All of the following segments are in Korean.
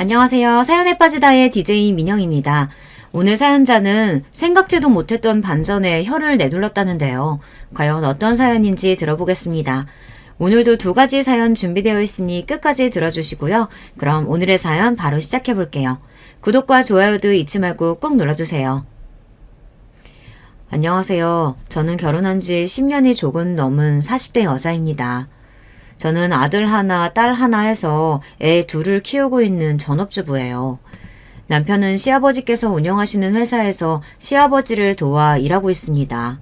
안녕하세요. 사연에 빠지다의 DJ 민영입니다. 오늘 사연자는 생각지도 못했던 반전에 혀를 내둘렀다는데요. 과연 어떤 사연인지 들어보겠습니다. 오늘도 두 가지 사연 준비되어 있으니 끝까지 들어주시고요. 그럼 오늘의 사연 바로 시작해 볼게요. 구독과 좋아요도 잊지 말고 꾹 눌러주세요. 안녕하세요. 저는 결혼한 지 10년이 조금 넘은 40대 여자입니다. 저는 아들 하나, 딸 하나 해서 애 둘을 키우고 있는 전업주부예요. 남편은 시아버지께서 운영하시는 회사에서 시아버지를 도와 일하고 있습니다.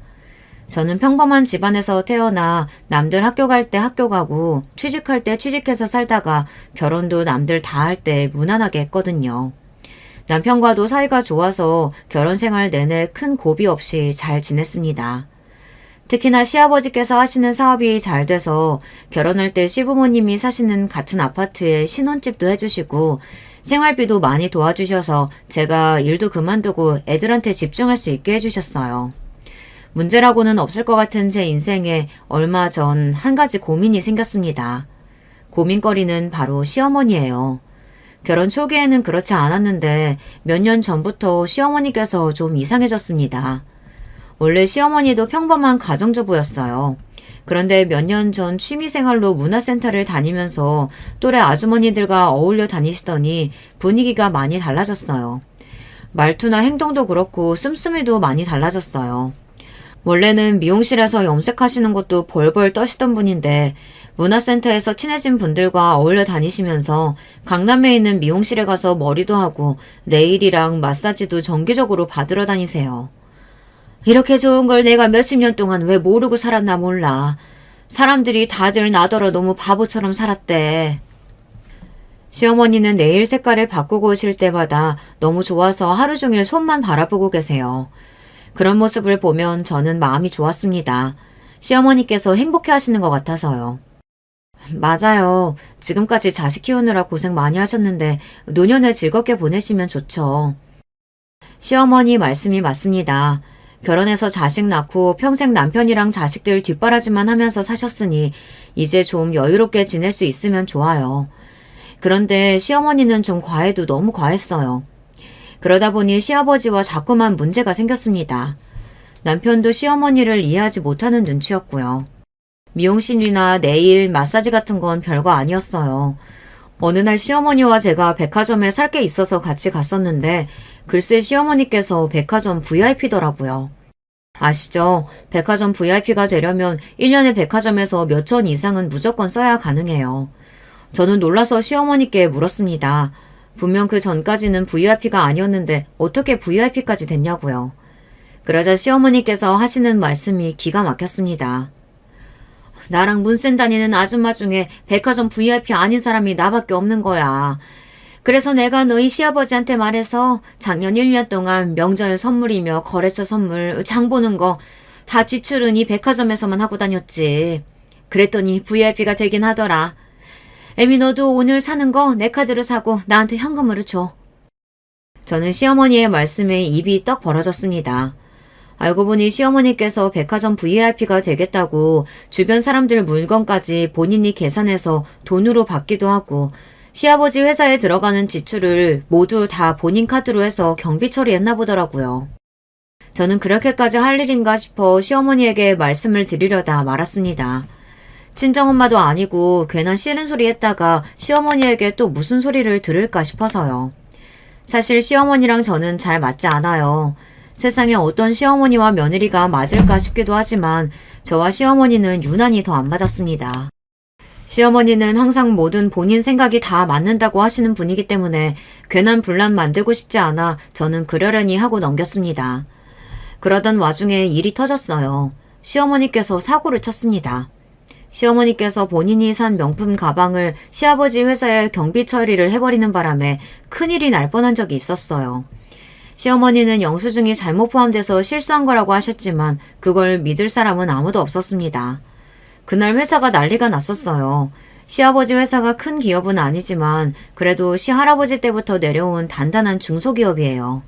저는 평범한 집안에서 태어나 남들 학교 갈 때 학교 가고 취직할 때 취직해서 살다가 결혼도 남들 다 할 때 무난하게 했거든요. 남편과도 사이가 좋아서 결혼 생활 내내 큰 고비 없이 잘 지냈습니다. 특히나 시아버지께서 하시는 사업이 잘 돼서 결혼할 때 시부모님이 사시는 같은 아파트에 신혼집도 해주시고 생활비도 많이 도와주셔서 제가 일도 그만두고 애들한테 집중할 수 있게 해주셨어요. 문제라고는 없을 것 같은 제 인생에 얼마 전 한 가지 고민이 생겼습니다. 고민거리는 바로 시어머니예요. 결혼 초기에는 그렇지 않았는데 몇 년 전부터 시어머니께서 좀 이상해졌습니다. 원래 시어머니도 평범한 가정주부였어요. 그런데 몇 년 전 취미생활로 문화센터를 다니면서 또래 아주머니들과 어울려 다니시더니 분위기가 많이 달라졌어요. 말투나 행동도 그렇고 씀씀이도 많이 달라졌어요. 원래는 미용실에서 염색하시는 것도 벌벌 떠시던 분인데 문화센터에서 친해진 분들과 어울려 다니시면서 강남에 있는 미용실에 가서 머리도 하고 네일이랑 마사지도 정기적으로 받으러 다니세요. 이렇게 좋은 걸 내가 몇십 년 동안 왜 모르고 살았나 몰라. 사람들이 다들 나더러 너무 바보처럼 살았대. 시어머니는 네일 색깔을 바꾸고 오실 때마다 너무 좋아서 하루 종일 손만 바라보고 계세요. 그런 모습을 보면 저는 마음이 좋았습니다. 시어머니께서 행복해 하시는 것 같아서요. 맞아요. 지금까지 자식 키우느라 고생 많이 하셨는데 노년을 즐겁게 보내시면 좋죠. 시어머니 말씀이 맞습니다. 결혼해서 자식 낳고 평생 남편이랑 자식들 뒷바라지만 하면서 사셨으니 이제 좀 여유롭게 지낼 수 있으면 좋아요. 그런데 시어머니는 좀 과해도 너무 과했어요. 그러다 보니 시아버지와 자꾸만 문제가 생겼습니다. 남편도 시어머니를 이해하지 못하는 눈치였고요. 미용실이나 네일, 마사지 같은 건 별거 아니었어요. 어느 날 시어머니와 제가 백화점에 살 게 있어서 같이 갔었는데 글쎄 시어머니께서 백화점 VIP더라고요. 아시죠? 백화점 VIP가 되려면 1년에 백화점에서 몇천 이상은 무조건 써야 가능해요. 저는 놀라서 시어머니께 물었습니다. 분명 그 전까지는 VIP가 아니었는데 어떻게 VIP까지 됐냐고요. 그러자 시어머니께서 하시는 말씀이 기가 막혔습니다. 나랑 문센 다니는 아줌마 중에 백화점 VIP 아닌 사람이 나밖에 없는 거야. 그래서 내가 너희 시아버지한테 말해서 작년 1년 동안 명절 선물이며 거래처 선물, 장 보는 거 다 지출은 이 백화점에서만 하고 다녔지. 그랬더니 VIP가 되긴 하더라. 애미 너도 오늘 사는 거 내 카드로 사고 나한테 현금으로 줘. 저는 시어머니의 말씀에 입이 떡 벌어졌습니다. 알고 보니 시어머니께서 백화점 VIP가 되겠다고 주변 사람들 물건까지 본인이 계산해서 돈으로 받기도 하고 시아버지 회사에 들어가는 지출을 모두 다 본인 카드로 해서 경비 처리했나 보더라고요. 저는 그렇게까지 할 일인가 싶어 시어머니에게 말씀을 드리려다 말았습니다. 친정엄마도 아니고 괜한 싫은 소리 했다가 시어머니에게 또 무슨 소리를 들을까 싶어서요. 사실 시어머니랑 저는 잘 맞지 않아요. 세상에 어떤 시어머니와 며느리가 맞을까 싶기도 하지만 저와 시어머니는 유난히 더 안 맞았습니다. 시어머니는 항상 뭐든 본인 생각이 다 맞는다고 하시는 분이기 때문에 괜한 분란 만들고 싶지 않아 저는 그러려니 하고 넘겼습니다. 그러던 와중에 일이 터졌어요. 시어머니께서 사고를 쳤습니다. 시어머니께서 본인이 산 명품 가방을 시아버지 회사에 경비 처리를 해버리는 바람에 큰일이 날 뻔한 적이 있었어요. 시어머니는 영수증이 잘못 포함돼서 실수한 거라고 하셨지만 그걸 믿을 사람은 아무도 없었습니다. 그날 회사가 난리가 났었어요. 시아버지 회사가 큰 기업은 아니지만 그래도 시할아버지 때부터 내려온 단단한 중소기업이에요.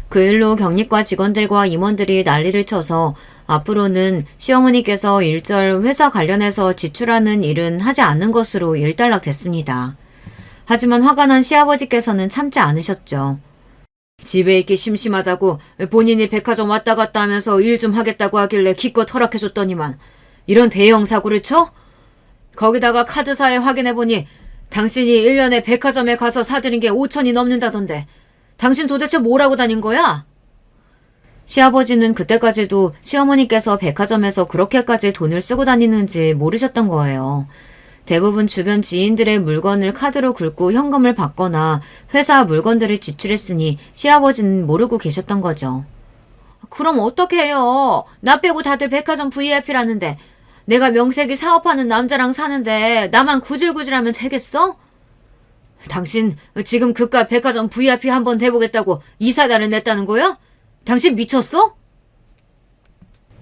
그 일로 경리과 직원들과 임원들이 난리를 쳐서 앞으로는 시어머니께서 일절 회사 관련해서 지출하는 일은 하지 않는 것으로 일단락됐습니다. 하지만 화가 난 시아버지께서는 참지 않으셨죠. 집에 있기 심심하다고 본인이 백화점 왔다 갔다 하면서 일 좀 하겠다고 하길래 기껏 허락해줬더니만 이런 대형 사고를 쳐? 거기다가 카드사에 확인해보니 당신이 1년에 백화점에 가서 사들인 게 5천이 넘는다던데 당신 도대체 뭐라고 다닌 거야? 시아버지는 그때까지도 시어머니께서 백화점에서 그렇게까지 돈을 쓰고 다니는지 모르셨던 거예요. 대부분 주변 지인들의 물건을 카드로 긁고 현금을 받거나 회사 물건들을 지출했으니 시아버지는 모르고 계셨던 거죠. 그럼 어떻게 해요? 나 빼고 다들 백화점 VIP라는데 내가 명색이 사업하는 남자랑 사는데 나만 구질구질하면 되겠어? 당신 지금 그깟 백화점 VIP 한번 대보겠다고 이사단을 냈다는 거야? 당신 미쳤어?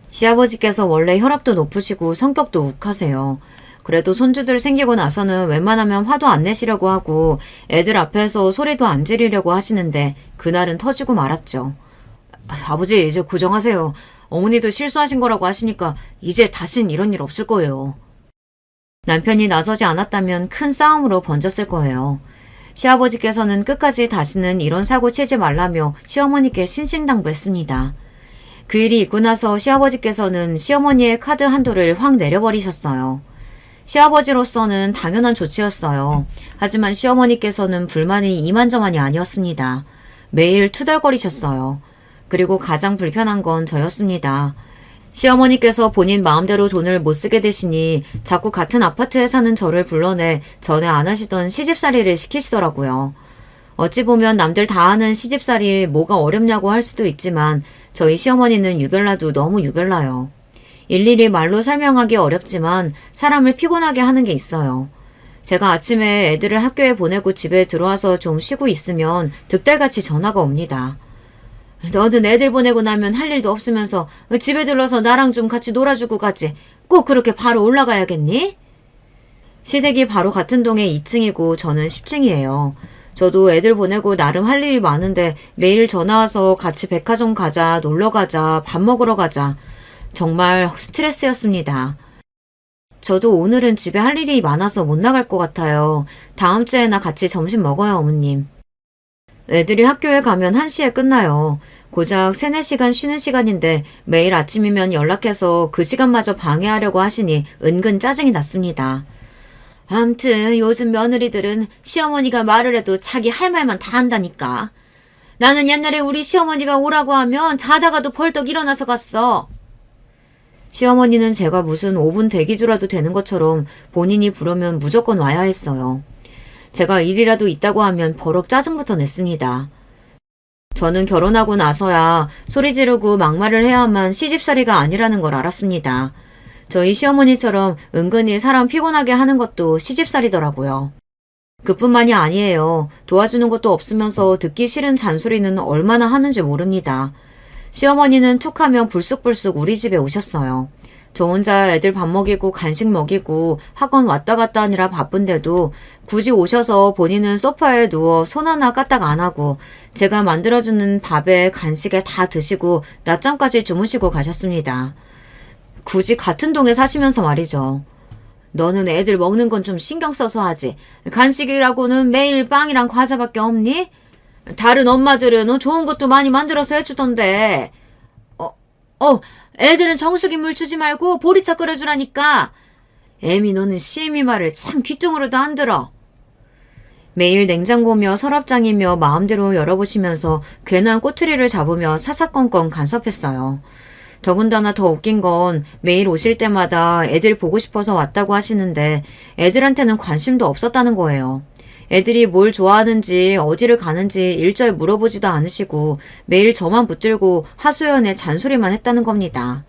시아버지께서 원래 혈압도 높으시고 성격도 욱하세요. 그래도 손주들 생기고 나서는 웬만하면 화도 안 내시려고 하고 애들 앞에서 소리도 안 지르려고 하시는데 그날은 터지고 말았죠. 아버지 이제 고정하세요. 어머니도 실수하신 거라고 하시니까 이제 다신 이런 일 없을 거예요. 남편이 나서지 않았다면 큰 싸움으로 번졌을 거예요. 시아버지께서는 끝까지 다시는 이런 사고 치지 말라며 시어머니께 신신당부했습니다. 그 일이 있고 나서 시아버지께서는 시어머니의 카드 한도를 확 내려버리셨어요. 시아버지로서는 당연한 조치였어요. 하지만 시어머니께서는 불만이 이만저만이 아니었습니다. 매일 투덜거리셨어요. 그리고 가장 불편한 건 저였습니다. 시어머니께서 본인 마음대로 돈을 못 쓰게 되시니 자꾸 같은 아파트에 사는 저를 불러내 전에 안 하시던 시집살이를 시키시더라고요. 어찌 보면 남들 다 하는 시집살이 뭐가 어렵냐고 할 수도 있지만 저희 시어머니는 유별나도 너무 유별나요. 일일이 말로 설명하기 어렵지만 사람을 피곤하게 하는 게 있어요. 제가 아침에 애들을 학교에 보내고 집에 들어와서 좀 쉬고 있으면 득달같이 전화가 옵니다. 너는 애들 보내고 나면 할 일도 없으면서 집에 들러서 나랑 좀 같이 놀아주고 가지. 꼭 그렇게 바로 올라가야겠니? 시댁이 바로 같은 동에 2층이고 저는 10층이에요. 저도 애들 보내고 나름 할 일이 많은데 매일 전화 와서 같이 백화점 가자, 놀러 가자, 밥 먹으러 가자. 정말 스트레스였습니다. 저도 오늘은 집에 할 일이 많아서 못 나갈 것 같아요. 다음 주에나 같이 점심 먹어요, 어머님. 애들이 학교에 가면 1시에 끝나요. 고작 3, 4시간 쉬는 시간인데 매일 아침이면 연락해서 그 시간마저 방해하려고 하시니 은근 짜증이 났습니다. 암튼 요즘 며느리들은 시어머니가 말을 해도 자기 할 말만 다 한다니까. 나는 옛날에 우리 시어머니가 오라고 하면 자다가도 벌떡 일어나서 갔어. 시어머니는 제가 무슨 5분 대기조라도 되는 것처럼 본인이 부르면 무조건 와야 했어요. 제가 일이라도 있다고 하면 버럭 짜증부터 냈습니다. 저는 결혼하고 나서야 소리 지르고 막말을 해야만 시집살이가 아니라는 걸 알았습니다. 저희 시어머니처럼 은근히 사람 피곤하게 하는 것도 시집살이더라고요. 그뿐만이 아니에요. 도와주는 것도 없으면서 듣기 싫은 잔소리는 얼마나 하는지 모릅니다. 시어머니는 툭하면 불쑥불쑥 우리 집에 오셨어요. 저 혼자 애들 밥 먹이고 간식 먹이고 학원 왔다 갔다 하느라 바쁜데도 굳이 오셔서 본인은 소파에 누워 손 하나 까딱 안 하고 제가 만들어주는 밥에 간식에 다 드시고 낮잠까지 주무시고 가셨습니다. 굳이 같은 동에 사시면서 말이죠. 너는 애들 먹는 건 좀 신경 써서 하지. 간식이라고는 매일 빵이랑 과자밖에 없니? 다른 엄마들은 좋은 것도 많이 만들어서 해주던데. 애들은 정수기 물 주지 말고 보리차 끓여주라니까. 애미 너는 시애미 말을 참 귀뚱으로도 안 들어. 매일 냉장고며 서랍장이며 마음대로 열어보시면서 괜한 꼬투리를 잡으며 사사건건 간섭했어요. 더군다나 더 웃긴 건 매일 오실 때마다 애들 보고 싶어서 왔다고 하시는데 애들한테는 관심도 없었다는 거예요. 애들이 뭘 좋아하는지 어디를 가는지 일절 물어보지도 않으시고 매일 저만 붙들고 하소연에 잔소리만 했다는 겁니다.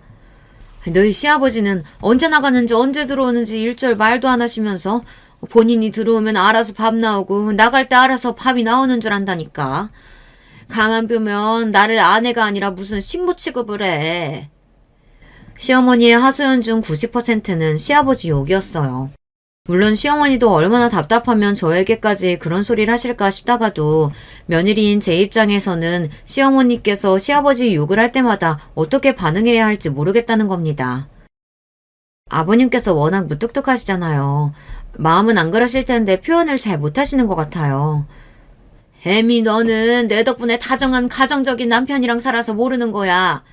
너희 시아버지는 언제 나가는지 언제 들어오는지 일절 말도 안 하시면서 본인이 들어오면 알아서 밥 나오고 나갈 때 알아서 밥이 나오는 줄 안다니까. 가만 보면 나를 아내가 아니라 무슨 식모 취급을 해. 시어머니의 하소연 중 90%는 시아버지 욕이었어요. 물론 시어머니도 얼마나 답답하면 저에게까지 그런 소리를 하실까 싶다가도 며느리인 제 입장에서는 시어머니께서 시아버지 욕을 할 때마다 어떻게 반응해야 할지 모르겠다는 겁니다. 아버님께서 워낙 무뚝뚝하시잖아요. 마음은 안 그러실 텐데 표현을 잘 못하시는 것 같아요. 애미 너는 내 덕분에 다정한 가정적인 남편이랑 살아서 모르는 거야.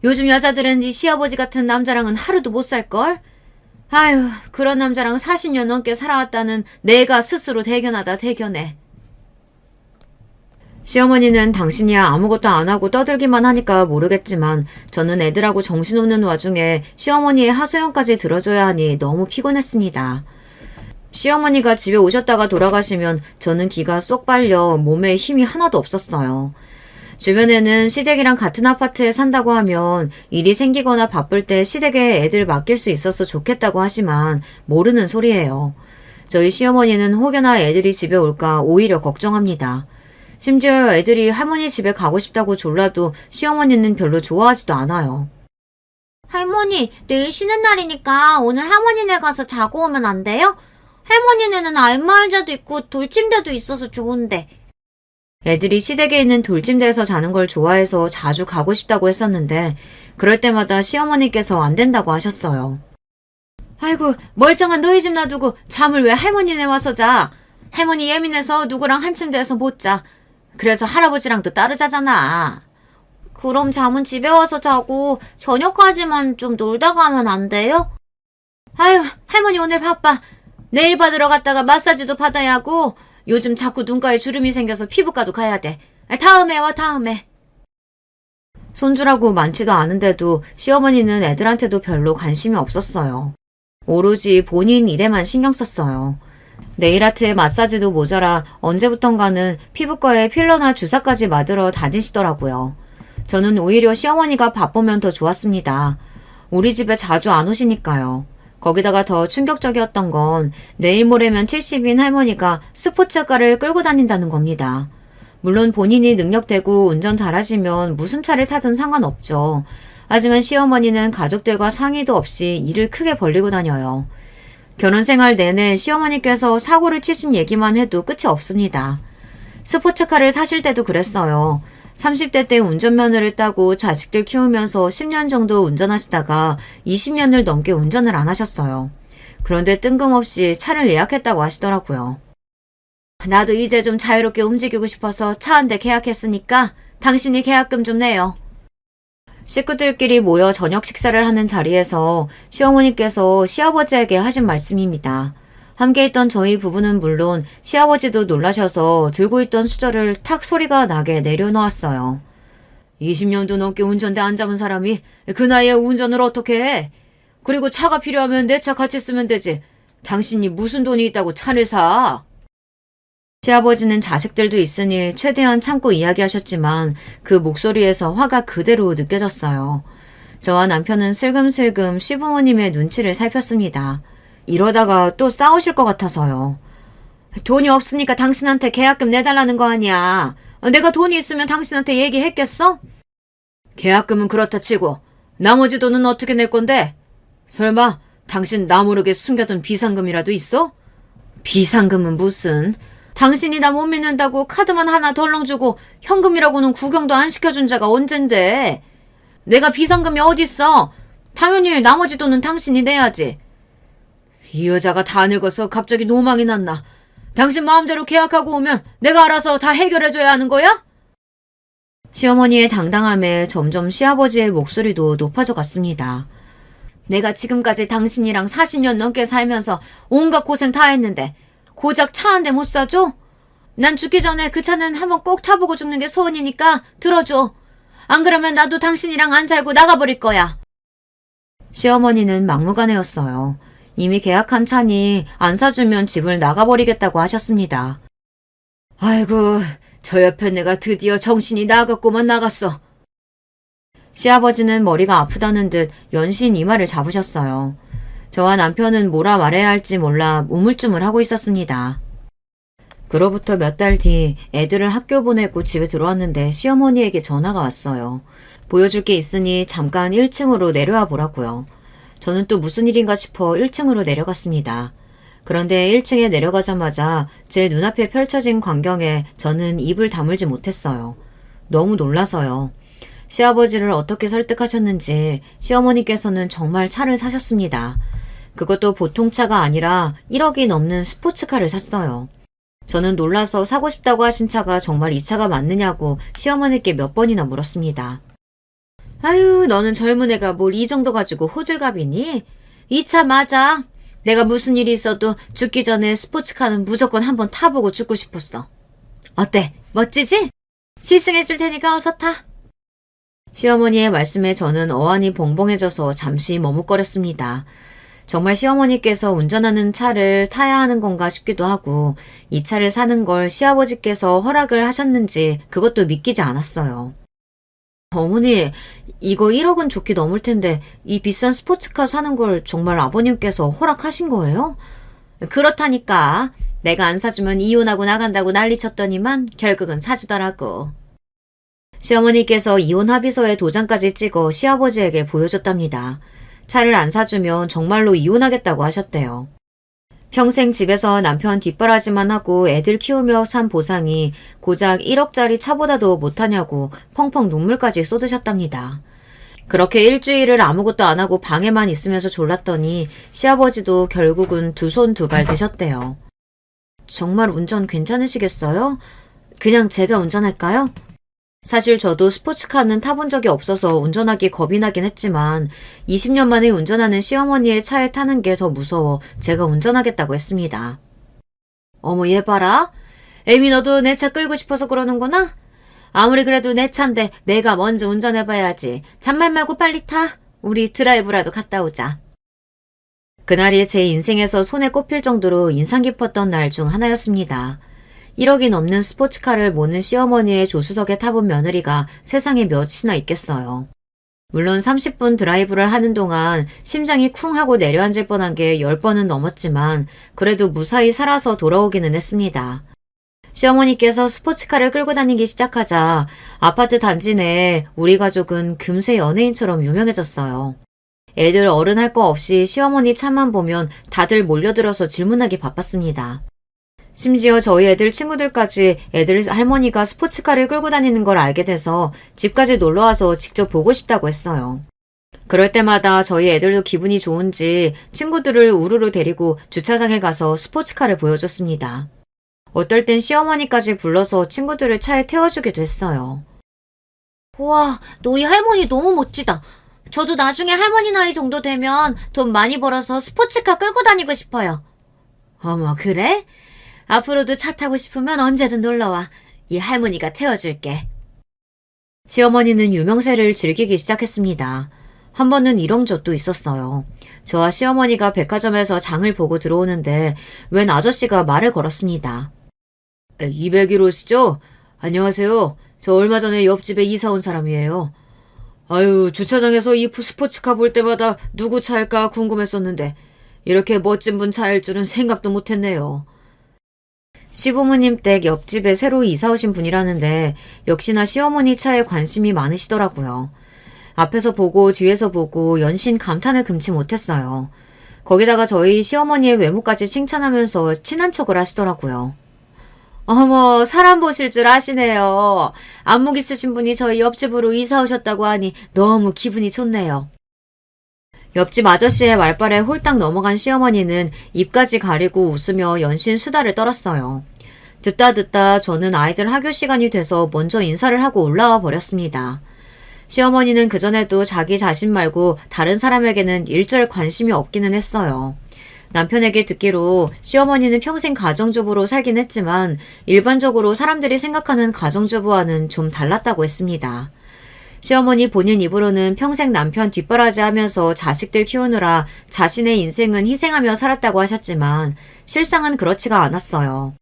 요즘 여자들은 네 시아버지 같은 남자랑은 하루도 못 살걸? 아휴, 그런 남자랑 40년 넘게 살아왔다는 내가 스스로 대견하다 대견해. 시어머니는 당신이야 아무것도 안 하고 떠들기만 하니까 모르겠지만 저는 애들하고 정신없는 와중에 시어머니의 하소연까지 들어줘야 하니 너무 피곤했습니다. 시어머니가 집에 오셨다가 돌아가시면 저는 기가 쏙 빨려 몸에 힘이 하나도 없었어요. 주변에는 시댁이랑 같은 아파트에 산다고 하면 일이 생기거나 바쁠 때 시댁에 애들 맡길 수 있어서 좋겠다고 하지만 모르는 소리예요. 저희 시어머니는 혹여나 애들이 집에 올까 오히려 걱정합니다. 심지어 애들이 할머니 집에 가고 싶다고 졸라도 시어머니는 별로 좋아하지도 않아요. 할머니, 내일 쉬는 날이니까 오늘 할머니네 가서 자고 오면 안 돼요? 할머니네는 알마의자도 있고 돌침대도 있어서 좋은데. 애들이 시댁에 있는 돌침대에서 자는 걸 좋아해서 자주 가고 싶다고 했었는데 그럴 때마다 시어머니께서 안 된다고 하셨어요. 아이고, 멀쩡한 너희 집 놔두고 잠을 왜 할머니네 와서 자. 할머니 예민해서 누구랑 한 침대에서 못 자. 그래서 할아버지랑도 따로 자잖아. 그럼 잠은 집에 와서 자고 저녁까지만 좀 놀다 가면 안 돼요? 아유, 할머니 오늘 바빠. 네일 받으러 갔다가 마사지도 받아야 하고 요즘 자꾸 눈가에 주름이 생겨서 피부과도 가야 돼. 다음에 와, 다음에. 손주라고 많지도 않은데도 시어머니는 애들한테도 별로 관심이 없었어요. 오로지 본인 일에만 신경 썼어요. 네일아트에 마사지도 모자라 언제부턴가는 피부과에 필러나 주사까지 맞으러 다니시더라고요. 저는 오히려 시어머니가 바쁘면 더 좋았습니다. 우리 집에 자주 안 오시니까요. 거기다가 더 충격적이었던 건 내일 모레면 70인 할머니가 스포츠카를 끌고 다닌다는 겁니다. 물론 본인이 능력되고 운전 잘하시면 무슨 차를 타든 상관없죠. 하지만 시어머니는 가족들과 상의도 없이 일을 크게 벌리고 다녀요. 결혼 생활 내내 시어머니께서 사고를 치신 얘기만 해도 끝이 없습니다. 스포츠카를 사실 때도 그랬어요. 30대 때 운전면허를 따고 자식들 키우면서 10년 정도 운전하시다가 20년을 넘게 운전을 안 하셨어요. 그런데 뜬금없이 차를 예약했다고 하시더라고요. 나도 이제 좀 자유롭게 움직이고 싶어서 차 한 대 계약했으니까 당신이 계약금 좀 내요. 식구들끼리 모여 저녁 식사를 하는 자리에서 시어머니께서 시아버지에게 하신 말씀입니다. 함께 있던 저희 부부는 물론 시아버지도 놀라셔서 들고 있던 수저를 탁 소리가 나게 내려놓았어요. 20년도 넘게 운전대 안 잡은 사람이 그 나이에 운전을 어떻게 해? 그리고 차가 필요하면 내 차 같이 쓰면 되지. 당신이 무슨 돈이 있다고 차를 사? 시아버지는 자식들도 있으니 최대한 참고 이야기하셨지만 그 목소리에서 화가 그대로 느껴졌어요. 저와 남편은 슬금슬금 시부모님의 눈치를 살폈습니다. 이러다가 또 싸우실 것 같아서요. 돈이 없으니까 당신한테 계약금 내달라는 거 아니야. 내가 돈이 있으면 당신한테 얘기했겠어? 계약금은 그렇다 치고 나머지 돈은 어떻게 낼 건데? 설마 당신 나 모르게 숨겨둔 비상금이라도 있어? 비상금은 무슨... 당신이 나 못 믿는다고 카드만 하나 덜렁 주고 현금이라고는 구경도 안 시켜준 자가 언젠데. 내가 비상금이 어딨어. 당연히 나머지 돈은 당신이 내야지. 이 여자가 다 늙어서 갑자기 노망이 났나. 당신 마음대로 계약하고 오면 내가 알아서 다 해결해줘야 하는 거야? 시어머니의 당당함에 점점 시아버지의 목소리도 높아져 갔습니다. 내가 지금까지 당신이랑 40년 넘게 살면서 온갖 고생 다 했는데 고작 차 한 대 못 사줘? 난 죽기 전에 그 차는 한번 꼭 타보고 죽는 게 소원이니까 들어줘. 안 그러면 나도 당신이랑 안 살고 나가버릴 거야. 시어머니는 막무가내였어요. 이미 계약한 차니 안 사주면 집을 나가버리겠다고 하셨습니다. 아이고, 저 옆에 내가 드디어 정신이 나갔고만 나갔어. 시아버지는 머리가 아프다는 듯 연신 이마를 잡으셨어요. 저와 남편은 뭐라 말해야 할지 몰라 우물쭈물하고 있었습니다. 그로부터 몇 달 뒤 애들을 학교 보내고 집에 들어왔는데 시어머니에게 전화가 왔어요. 보여줄 게 있으니 잠깐 1층으로 내려와 보라고요. 저는 또 무슨 일인가 싶어 1층으로 내려갔습니다. 그런데 1층에 내려가자마자 제 눈앞에 펼쳐진 광경에 저는 입을 다물지 못했어요. 너무 놀라서요. 시아버지를 어떻게 설득하셨는지 시어머니께서는 정말 차를 사셨습니다. 그것도 보통 차가 아니라 1억이 넘는 스포츠카를 샀어요. 저는 놀라서 사고 싶다고 하신 차가 정말 이 차가 맞느냐고 시어머니께 몇 번이나 물었습니다. 아유, 너는 젊은 애가 뭘 이 정도 가지고 호들갑이니? 이 차 맞아. 내가 무슨 일이 있어도 죽기 전에 스포츠카는 무조건 한번 타보고 죽고 싶었어. 어때? 멋지지? 시승해줄 테니까 어서 타. 시어머니의 말씀에 저는 어안이 봉봉해져서 잠시 머뭇거렸습니다. 정말 시어머니께서 운전하는 차를 타야 하는 건가 싶기도 하고 이 차를 사는 걸 시아버지께서 허락을 하셨는지 그것도 믿기지 않았어요. 어머니, 이거 1억은 좋게 넘을 텐데 이 비싼 스포츠카 사는 걸 정말 아버님께서 허락하신 거예요? 그렇다니까. 내가 안 사주면 이혼하고 나간다고 난리쳤더니만 결국은 사주더라고. 시어머니께서 이혼 합의서에 도장까지 찍어 시아버지에게 보여줬답니다. 차를 안 사주면 정말로 이혼하겠다고 하셨대요. 평생 집에서 남편 뒷바라지만 하고 애들 키우며 산 보상이 고작 1억짜리 차보다도 못하냐고 펑펑 눈물까지 쏟으셨답니다. 그렇게 일주일을 아무것도 안 하고 방에만 있으면서 졸랐더니 시아버지도 결국은 두 손 두 발 드셨대요. 정말 운전 괜찮으시겠어요? 그냥 제가 운전할까요? 사실 저도 스포츠카는 타본 적이 없어서 운전하기 겁이 나긴 했지만 20년 만에 운전하는 시어머니의 차에 타는 게 더 무서워 제가 운전하겠다고 했습니다. 어머, 얘 봐라. 애미, 너도 내 차 끌고 싶어서 그러는구나? 아무리 그래도 내 차인데 내가 먼저 운전해봐야지. 잔말 말고 빨리 타. 우리 드라이브라도 갔다 오자. 그날이 제 인생에서 손에 꼽힐 정도로 인상 깊었던 날 중 하나였습니다. 1억이 넘는 스포츠카를 모는 시어머니의 조수석에 타본 며느리가 세상에 몇이나 있겠어요. 물론 30분 드라이브를 하는 동안 심장이 쿵 하고 내려앉을 뻔한 게 10번은 넘었지만 그래도 무사히 살아서 돌아오기는 했습니다. 시어머니께서 스포츠카를 끌고 다니기 시작하자 아파트 단지 내 우리 가족은 금세 연예인처럼 유명해졌어요. 애들 어른 할 거 없이 시어머니 차만 보면 다들 몰려들어서 질문하기 바빴습니다. 심지어 저희 애들 친구들까지 애들 할머니가 스포츠카를 끌고 다니는 걸 알게 돼서 집까지 놀러와서 직접 보고 싶다고 했어요. 그럴 때마다 저희 애들도 기분이 좋은지 친구들을 우르르 데리고 주차장에 가서 스포츠카를 보여줬습니다. 어떨 땐 시어머니까지 불러서 친구들을 차에 태워주기도 했어요. 우와, 너희 할머니 너무 멋지다. 저도 나중에 할머니 나이 정도 되면 돈 많이 벌어서 스포츠카 끌고 다니고 싶어요. 어머, 그래? 앞으로도 차 타고 싶으면 언제든 놀러와. 이 할머니가 태워줄게. 시어머니는 유명세를 즐기기 시작했습니다. 한 번은 이런 적도 있었어요. 저와 시어머니가 백화점에서 장을 보고 들어오는데 웬 아저씨가 말을 걸었습니다. 201호시죠? 안녕하세요. 저 얼마 전에 옆집에 이사 온 사람이에요. 아유, 주차장에서 이 스포츠카 볼 때마다 누구 차일까 궁금했었는데 이렇게 멋진 분 차일 줄은 생각도 못했네요. 시부모님 댁 옆집에 새로 이사 오신 분이라는데 역시나 시어머니 차에 관심이 많으시더라고요. 앞에서 보고 뒤에서 보고 연신 감탄을 금치 못했어요. 거기다가 저희 시어머니의 외모까지 칭찬하면서 친한 척을 하시더라고요. 어머, 사람 보실 줄 아시네요. 안목 있으신 분이 저희 옆집으로 이사 오셨다고 하니 너무 기분이 좋네요. 옆집 아저씨의 말발에 홀딱 넘어간 시어머니는 입까지 가리고 웃으며 연신 수다를 떨었어요. 듣다 저는 아이들 학교 시간이 돼서 먼저 인사를 하고 올라와 버렸습니다. 시어머니는 그전에도 자기 자신 말고 다른 사람에게는 일절 관심이 없기는 했어요. 남편에게 듣기로 시어머니는 평생 가정주부로 살긴 했지만 일반적으로 사람들이 생각하는 가정주부와는 좀 달랐다고 했습니다. 시어머니 본인 입으로는 평생 남편 뒷바라지 하면서 자식들 키우느라 자신의 인생은 희생하며 살았다고 하셨지만 실상은 그렇지가 않았어요.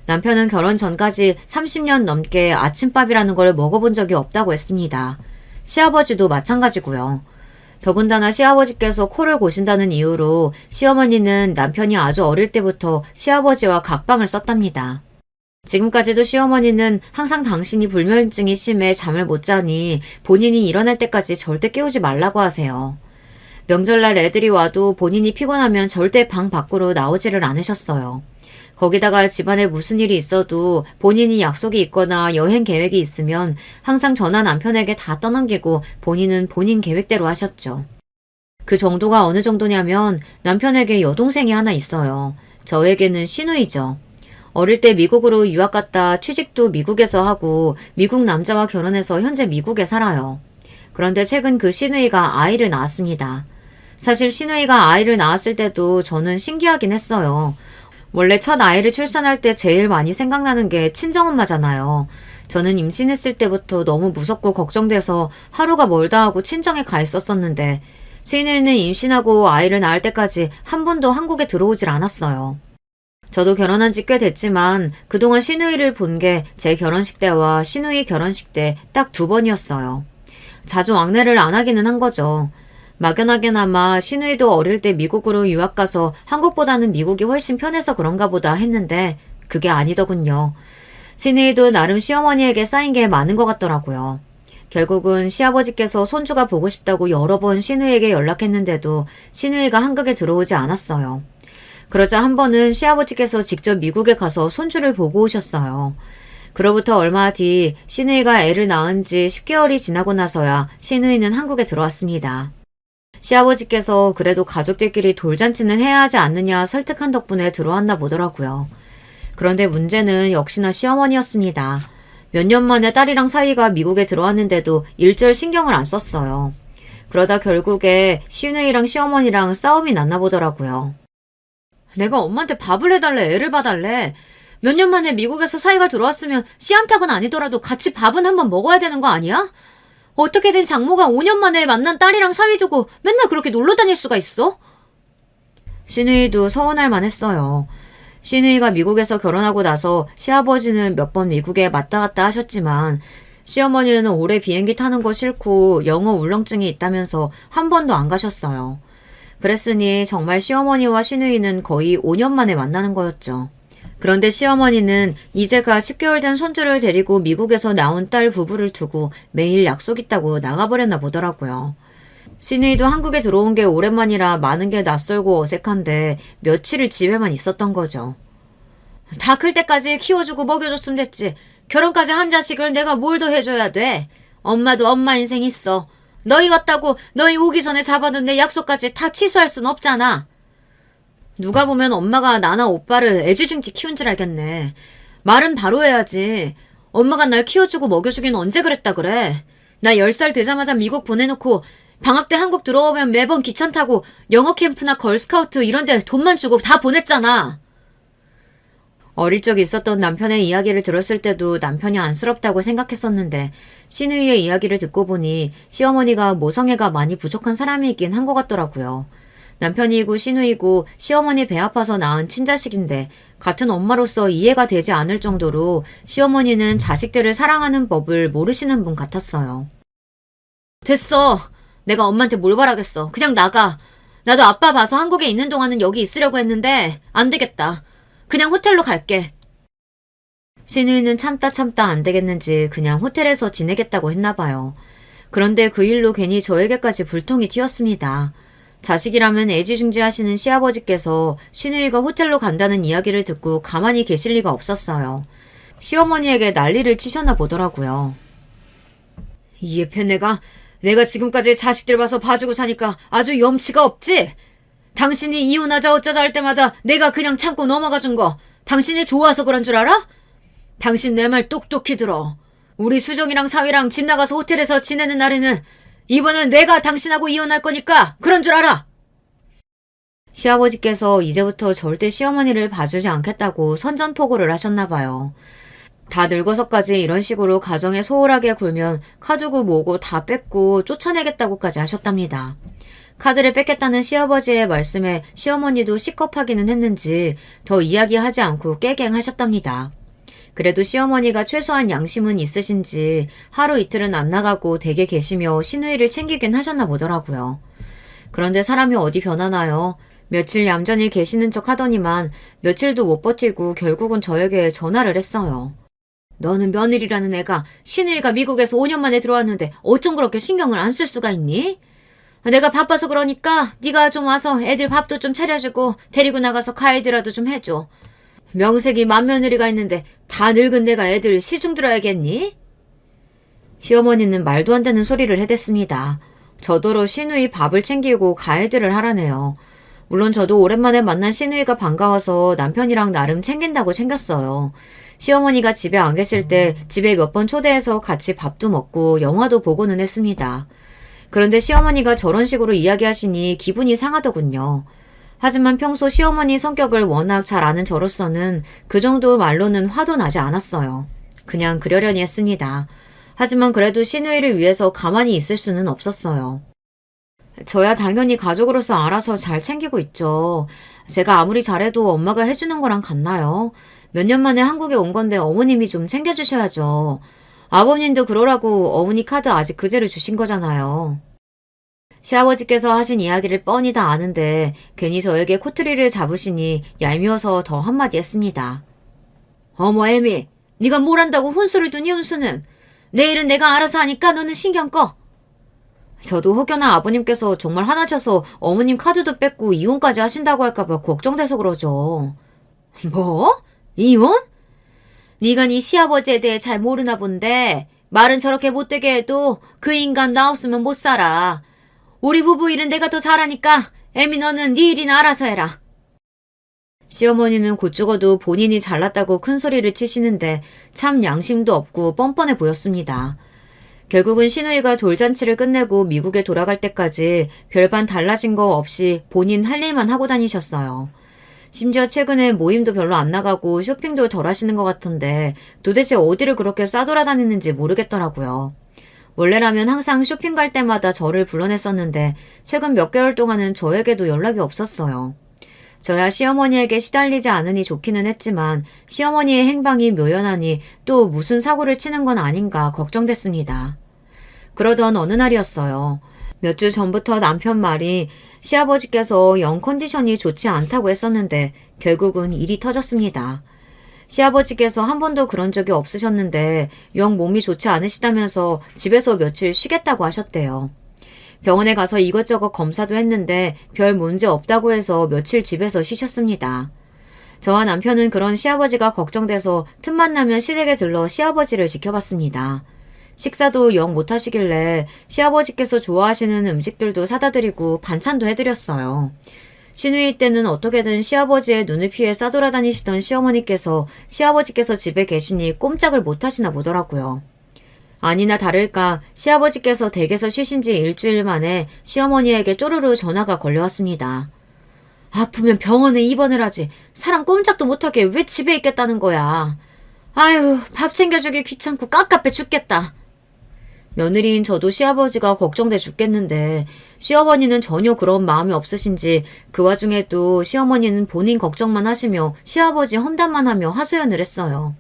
남편은 결혼 전까지 30년 넘게 아침밥이라는 걸 먹어본 적이 없다고 했습니다. 시아버지도 마찬가지고요. 더군다나 시아버지께서 코를 고신다는 이유로 시어머니는 남편이 아주 어릴 때부터 시아버지와 각방을 썼답니다. 지금까지도 시어머니는 항상 당신이 불면증이 심해 잠을 못 자니 본인이 일어날 때까지 절대 깨우지 말라고 하세요. 명절날 애들이 와도 본인이 피곤하면 절대 방 밖으로 나오지를 않으셨어요. 거기다가 집안에 무슨 일이 있어도 본인이 약속이 있거나 여행 계획이 있으면 항상 전화 남편에게 다 떠넘기고 본인은 본인 계획대로 하셨죠. 그 정도가 어느 정도냐면 남편에게 여동생이 하나 있어요. 저에게는 시누이죠. 어릴 때 미국으로 유학 갔다 취직도 미국에서 하고 미국 남자와 결혼해서 현재 미국에 살아요. 그런데 최근 그 시누이가 아이를 낳았습니다. 사실 시누이가 아이를 낳았을 때도 저는 신기하긴 했어요. 원래 첫 아이를 출산할 때 제일 많이 생각나는 게 친정엄마잖아요. 저는 임신했을 때부터 너무 무섭고 걱정돼서 하루가 멀다 하고 친정에 가 있었었는데 시누이는 임신하고 아이를 낳을 때까지 한 번도 한국에 들어오질 않았어요. 저도 결혼한 지 꽤 됐지만 그동안 시누이를 본 게 제 결혼식 때와 시누이 결혼식 때 딱 2번이었어요. 자주 왕래를 안 하기는 한 거죠. 막연하게나마 시누이도 어릴 때 미국으로 유학 가서 한국보다는 미국이 훨씬 편해서 그런가 보다 했는데 그게 아니더군요. 시누이도 나름 시어머니에게 쌓인 게 많은 것 같더라고요. 결국은 시아버지께서 손주가 보고 싶다고 여러 번 시누이에게 연락했는데도 시누이가 한국에 들어오지 않았어요. 그러자 한 번은 시아버지께서 직접 미국에 가서 손주를 보고 오셨어요. 그로부터 얼마 뒤 시누이가 애를 낳은 지 10개월이 지나고 나서야 시누이는 한국에 들어왔습니다. 시아버지께서 그래도 가족들끼리 돌잔치는 해야 하지 않느냐 설득한 덕분에 들어왔나 보더라고요. 그런데 문제는 역시나 시어머니였습니다. 몇 년 만에 딸이랑 사위가 미국에 들어왔는데도 일절 신경을 안 썼어요. 그러다 결국에 시누이랑 시어머니랑 싸움이 났나 보더라고요. 내가 엄마한테 밥을 해달래, 애를 봐달래. 몇 년 만에 미국에서 사위가 들어왔으면 씨암탉은 아니더라도 같이 밥은 한번 먹어야 되는 거 아니야? 어떻게 된 장모가 5년 만에 만난 딸이랑 사위 두고 맨날 그렇게 놀러 다닐 수가 있어? 시누이도 서운할 만했어요. 시누이가 미국에서 결혼하고 나서 시아버지는 몇 번 미국에 왔다 갔다 하셨지만 시어머니는 오래 비행기 타는 거 싫고 영어 울렁증이 있다면서 한 번도 안 가셨어요. 그랬으니 정말 시어머니와 시누이는 거의 5년 만에 만나는 거였죠. 그런데 시어머니는 이제가 10개월 된 손주를 데리고 미국에서 나온 딸 부부를 두고 매일 약속 있다고 나가버렸나 보더라고요. 시누이도 한국에 들어온 게 오랜만이라 많은 게 낯설고 어색한데 며칠을 집에만 있었던 거죠. 다 클 때까지 키워주고 먹여줬으면 됐지. 결혼까지 한 자식을 내가 뭘 더 해줘야 돼. 엄마도 엄마 인생 있어. 너희 같다고 너희 오기 전에 잡아둔 내 약속까지 다 취소할 순 없잖아. 누가 보면 엄마가 나나 오빠를 애지중지 키운 줄 알겠네. 말은 바로 해야지. 엄마가 날 키워주고 먹여주긴 언제 그랬다 그래. 나 10살 되자마자 미국 보내놓고 방학 때 한국 들어오면 매번 기차 타고 영어 캠프나 걸스카우트 이런 데 돈만 주고 다 보냈잖아. 어릴 적 있었던 남편의 이야기를 들었을 때도 남편이 안쓰럽다고 생각했었는데 시누이의 이야기를 듣고 보니 시어머니가 모성애가 많이 부족한 사람이긴 한 것 같더라고요. 남편이고 시누이고 시어머니 배 아파서 낳은 친자식인데 같은 엄마로서 이해가 되지 않을 정도로 시어머니는 자식들을 사랑하는 법을 모르시는 분 같았어요. 됐어. 내가 엄마한테 뭘 바라겠어. 그냥 나가. 나도 아빠 봐서 한국에 있는 동안은 여기 있으려고 했는데 안 되겠다. 그냥 호텔로 갈게. 시누이는 참다 안 되겠는지 그냥 호텔에서 지내겠다고 했나 봐요. 그런데 그 일로 괜히 저에게까지 불통이 튀었습니다. 자식이라면 애지중지하시는 시아버지께서 시누이가 호텔로 간다는 이야기를 듣고 가만히 계실 리가 없었어요. 시어머니에게 난리를 치셨나 보더라고요. 이 예편네가 내가 지금까지 자식들 봐서 봐주고 사니까 아주 염치가 없지? 당신이 이혼하자 어쩌자 할 때마다 내가 그냥 참고 넘어가 준 거 당신이 좋아서 그런 줄 알아? 당신 내 말 똑똑히 들어. 우리 수정이랑 사위랑 집 나가서 호텔에서 지내는 날에는 이번엔 내가 당신하고 이혼할 거니까 그런 줄 알아. 시아버지께서 이제부터 절대 시어머니를 봐주지 않겠다고 선전포고를 하셨나 봐요. 다 늙어서까지 이런 식으로 가정에 소홀하게 굴면 카드고 뭐고 다 뺏고 쫓아내겠다고까지 하셨답니다. 카드를 뺏겠다는 시아버지의 말씀에 시어머니도 시겁하기는 했는지 더 이야기하지 않고 깨갱하셨답니다. 그래도 시어머니가 최소한 양심은 있으신지 하루 이틀은 안 나가고 댁에 계시며 시누이를 챙기긴 하셨나 보더라고요. 그런데 사람이 어디 변하나요? 며칠 얌전히 계시는 척 하더니만 며칠도 못 버티고 결국은 저에게 전화를 했어요. 너는 며느리라는 애가 시누이가 미국에서 5년 만에 들어왔는데 어쩜 그렇게 신경을 안 쓸 수가 있니? 내가 바빠서 그러니까 네가 좀 와서 애들 밥도 좀 차려주고 데리고 나가서 과일이라도 좀 해줘. 명색이 맏며느리가 있는데 다 늙은 내가 애들 시중 들어야겠니? 시어머니는 말도 안 되는 소리를 해댔습니다. 저더러 시누이 밥을 챙기고 가이드를 하라네요. 물론 저도 오랜만에 만난 시누이가 반가워서 남편이랑 나름 챙긴다고 챙겼어요. 시어머니가 집에 안 계실 때 집에 몇 번 초대해서 같이 밥도 먹고 영화도 보고는 했습니다. 그런데 시어머니가 저런 식으로 이야기하시니 기분이 상하더군요. 하지만 평소 시어머니 성격을 워낙 잘 아는 저로서는 그 정도 말로는 화도 나지 않았어요. 그냥 그러려니 했습니다. 하지만 그래도 시누이를 위해서 가만히 있을 수는 없었어요. 저야 당연히 가족으로서 알아서 잘 챙기고 있죠. 제가 아무리 잘해도 엄마가 해주는 거랑 같나요? 몇 년 만에 한국에 온 건데 어머님이 좀 챙겨주셔야죠. 아버님도 그러라고 어머니 카드 아직 그대로 주신 거잖아요. 시아버지께서 하신 이야기를 뻔히 다 아는데 괜히 저에게 코트리를 잡으시니 얄미워서 더 한마디 했습니다. 어머 애미, 네가 뭘 안다고 훈수를 두니 훈수는. 내일은 내가 알아서 하니까 너는 신경 꺼. 저도 혹여나 아버님께서 정말 화나셔서 어머님 카드도 뺏고 이혼까지 하신다고 할까봐 걱정돼서 그러죠. 뭐? 이혼? 네가 네 시아버지에 대해 잘 모르나 본데 말은 저렇게 못되게 해도 그 인간 나 없으면 못 살아. 우리 부부 일은 내가 더 잘하니까 애미 너는 네 일이나 알아서 해라. 시어머니는 곧 죽어도 본인이 잘났다고 큰 소리를 치시는데 참 양심도 없고 뻔뻔해 보였습니다. 결국은 시누이가 돌잔치를 끝내고 미국에 돌아갈 때까지 별반 달라진 거 없이 본인 할 일만 하고 다니셨어요. 심지어 최근에 모임도 별로 안 나가고 쇼핑도 덜 하시는 것 같은데 도대체 어디를 그렇게 싸돌아다니는지 모르겠더라고요. 원래라면 항상 쇼핑 갈 때마다 저를 불러냈었는데 최근 몇 개월 동안은 저에게도 연락이 없었어요. 저야 시어머니에게 시달리지 않으니 좋기는 했지만 시어머니의 행방이 묘연하니 또 무슨 사고를 치는 건 아닌가 걱정됐습니다. 그러던 어느 날이었어요. 몇 주 전부터 남편 말이 시아버지께서 영 컨디션이 좋지 않다고 했었는데 결국은 일이 터졌습니다. 시아버지께서 한 번도 그런 적이 없으셨는데 영 몸이 좋지 않으시다면서 집에서 며칠 쉬겠다고 하셨대요. 병원에 가서 이것저것 검사도 했는데 별 문제 없다고 해서 며칠 집에서 쉬셨습니다. 저와 남편은 그런 시아버지가 걱정돼서 틈만 나면 시댁에 들러 시아버지를 지켜봤습니다. 식사도 영 못하시길래 시아버지께서 좋아하시는 음식들도 사다 드리고 반찬도 해드렸어요. 시누이 때는 어떻게든 시아버지의 눈을 피해 싸돌아다니시던 시어머니께서 시아버지께서 집에 계시니 꼼짝을 못하시나 보더라고요. 아니나 다를까 시아버지께서 댁에서 쉬신 지 일주일 만에 시어머니에게 쪼르르 전화가 걸려왔습니다. 아프면 병원에 입원을 하지. 사람 꼼짝도 못하게 왜 집에 있겠다는 거야. 아유, 밥 챙겨주기 귀찮고 깝깝해 죽겠다. 며느리인 저도 시아버지가 걱정돼 죽겠는데 시어머니는 전혀 그런 마음이 없으신지 그 와중에도 시어머니는 본인 걱정만 하시며 시아버지 험담만 하며 하소연을 했어요.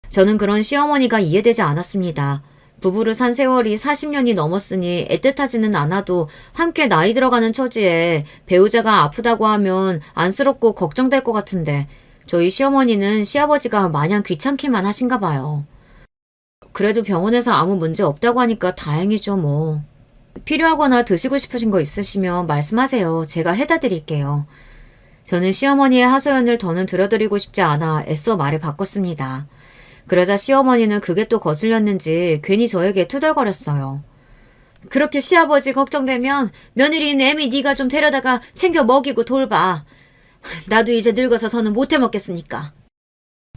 저는 그런 시어머니가 이해되지 않았습니다. 부부를 산 세월이 40년이 넘었으니 애틋하지는 않아도 함께 나이 들어가는 처지에 배우자가 아프다고 하면 안쓰럽고 걱정될 것 같은데 저희 시어머니는 시아버지가 마냥 귀찮기만 하신가 봐요. 그래도 병원에서 아무 문제 없다고 하니까 다행이죠 뭐. 필요하거나 드시고 싶으신 거 있으시면 말씀하세요. 제가 해다 드릴게요. 저는 시어머니의 하소연을 더는 들어드리고 싶지 않아 애써 말을 바꿨습니다. 그러자 시어머니는 그게 또 거슬렸는지 괜히 저에게 투덜거렸어요. 그렇게 시아버지 걱정되면 며느리인 애미 네가 좀 데려다가 챙겨 먹이고 돌봐. 나도 이제 늙어서 더는 못해 먹겠으니까.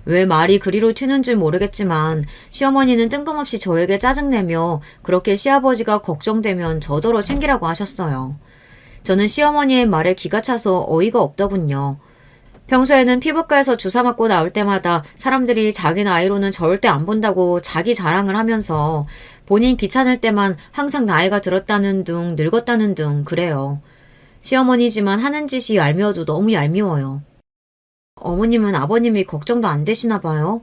왜 말이 그리로 튀는 줄 모르겠지만 시어머니는 뜬금없이 저에게 짜증내며 그렇게 시아버지가 걱정되면 저더러 챙기라고 하셨어요. 저는 시어머니의 말에 기가 차서 어이가 없더군요. 평소에는 피부과에서 주사 맞고 나올 때마다 사람들이 자기 나이로는 절대 안 본다고 자기 자랑을 하면서 본인 귀찮을 때만 항상 나이가 들었다는 둥 늙었다는 둥 그래요. 시어머니지만 하는 짓이 얄미워도 너무 얄미워요. 어머님은 아버님이 걱정도 안 되시나 봐요.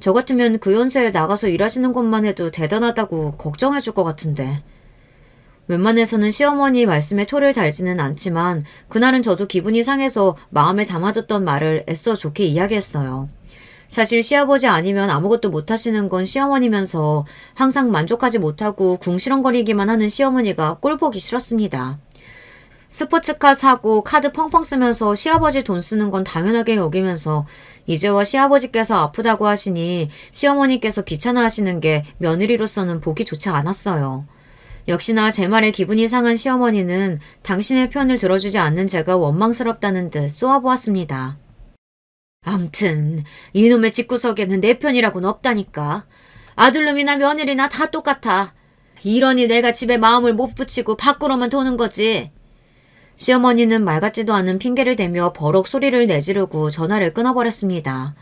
저 같으면 그 연세에 나가서 일하시는 것만 해도 대단하다고 걱정해 줄 것 같은데. 웬만해서는 시어머니 말씀에 토를 달지는 않지만 그날은 저도 기분이 상해서 마음에 담아뒀던 말을 애써 좋게 이야기했어요. 사실 시아버지 아니면 아무것도 못하시는 건 시어머니면서 항상 만족하지 못하고 궁시렁거리기만 하는 시어머니가 꼴보기 싫었습니다. 스포츠카 사고 카드 펑펑 쓰면서 시아버지 돈 쓰는 건 당연하게 여기면서 이제와 시아버지께서 아프다고 하시니 시어머니께서 귀찮아하시는 게 며느리로서는 보기 좋지 않았어요. 역시나 제 말에 기분이 상한 시어머니는 당신의 편을 들어주지 않는 제가 원망스럽다는 듯 쏘아보았습니다. 암튼 이놈의 집구석에는 내 편이라고는 없다니까. 아들놈이나 며느리나 다 똑같아. 이러니 내가 집에 마음을 못 붙이고 밖으로만 도는 거지. 시어머니는 말 같지도 않은 핑계를 대며 버럭 소리를 내지르고 전화를 끊어버렸습니다.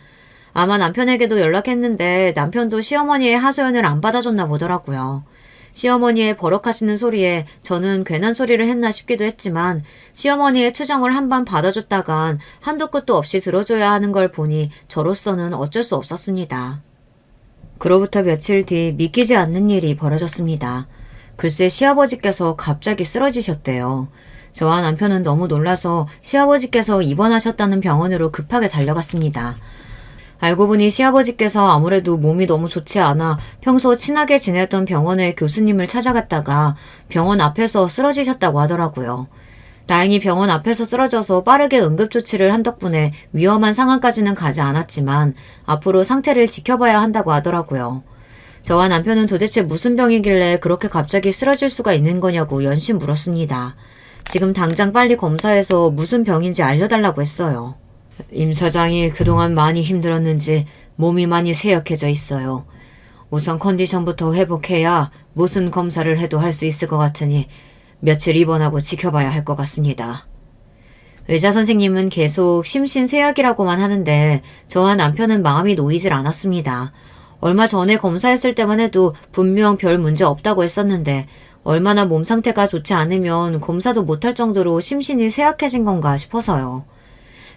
아마 남편에게도 연락했는데 남편도 시어머니의 하소연을 안 받아줬나 보더라고요. 시어머니의 버럭하시는 소리에 저는 괜한 소리를 했나 싶기도 했지만 시어머니의 투정을 한 번 받아줬다간 한도 끝도 없이 들어줘야 하는 걸 보니 저로서는 어쩔 수 없었습니다. 그로부터 며칠 뒤 믿기지 않는 일이 벌어졌습니다. 글쎄 시아버지께서 갑자기 쓰러지셨대요. 저와 남편은 너무 놀라서 시아버지께서 입원하셨다는 병원으로 급하게 달려갔습니다. 알고 보니 시아버지께서 아무래도 몸이 너무 좋지 않아 평소 친하게 지냈던 병원의 교수님을 찾아갔다가 병원 앞에서 쓰러지셨다고 하더라고요. 다행히 병원 앞에서 쓰러져서 빠르게 응급조치를 한 덕분에 위험한 상황까지는 가지 않았지만 앞으로 상태를 지켜봐야 한다고 하더라고요. 저와 남편은 도대체 무슨 병이길래 그렇게 갑자기 쓰러질 수가 있는 거냐고 연신 물었습니다. 지금 당장 빨리 검사해서 무슨 병인지 알려달라고 했어요. 임 사장이 그동안 많이 힘들었는지 몸이 많이 쇠약해져 있어요. 우선 컨디션부터 회복해야 무슨 검사를 해도 할 수 있을 것 같으니 며칠 입원하고 지켜봐야 할 것 같습니다. 의사 선생님은 계속 심신쇠약이라고만 하는데 저와 남편은 마음이 놓이질 않았습니다. 얼마 전에 검사했을 때만 해도 분명 별 문제 없다고 했었는데 얼마나 몸 상태가 좋지 않으면 검사도 못할 정도로 심신이 쇠약해진 건가 싶어서요.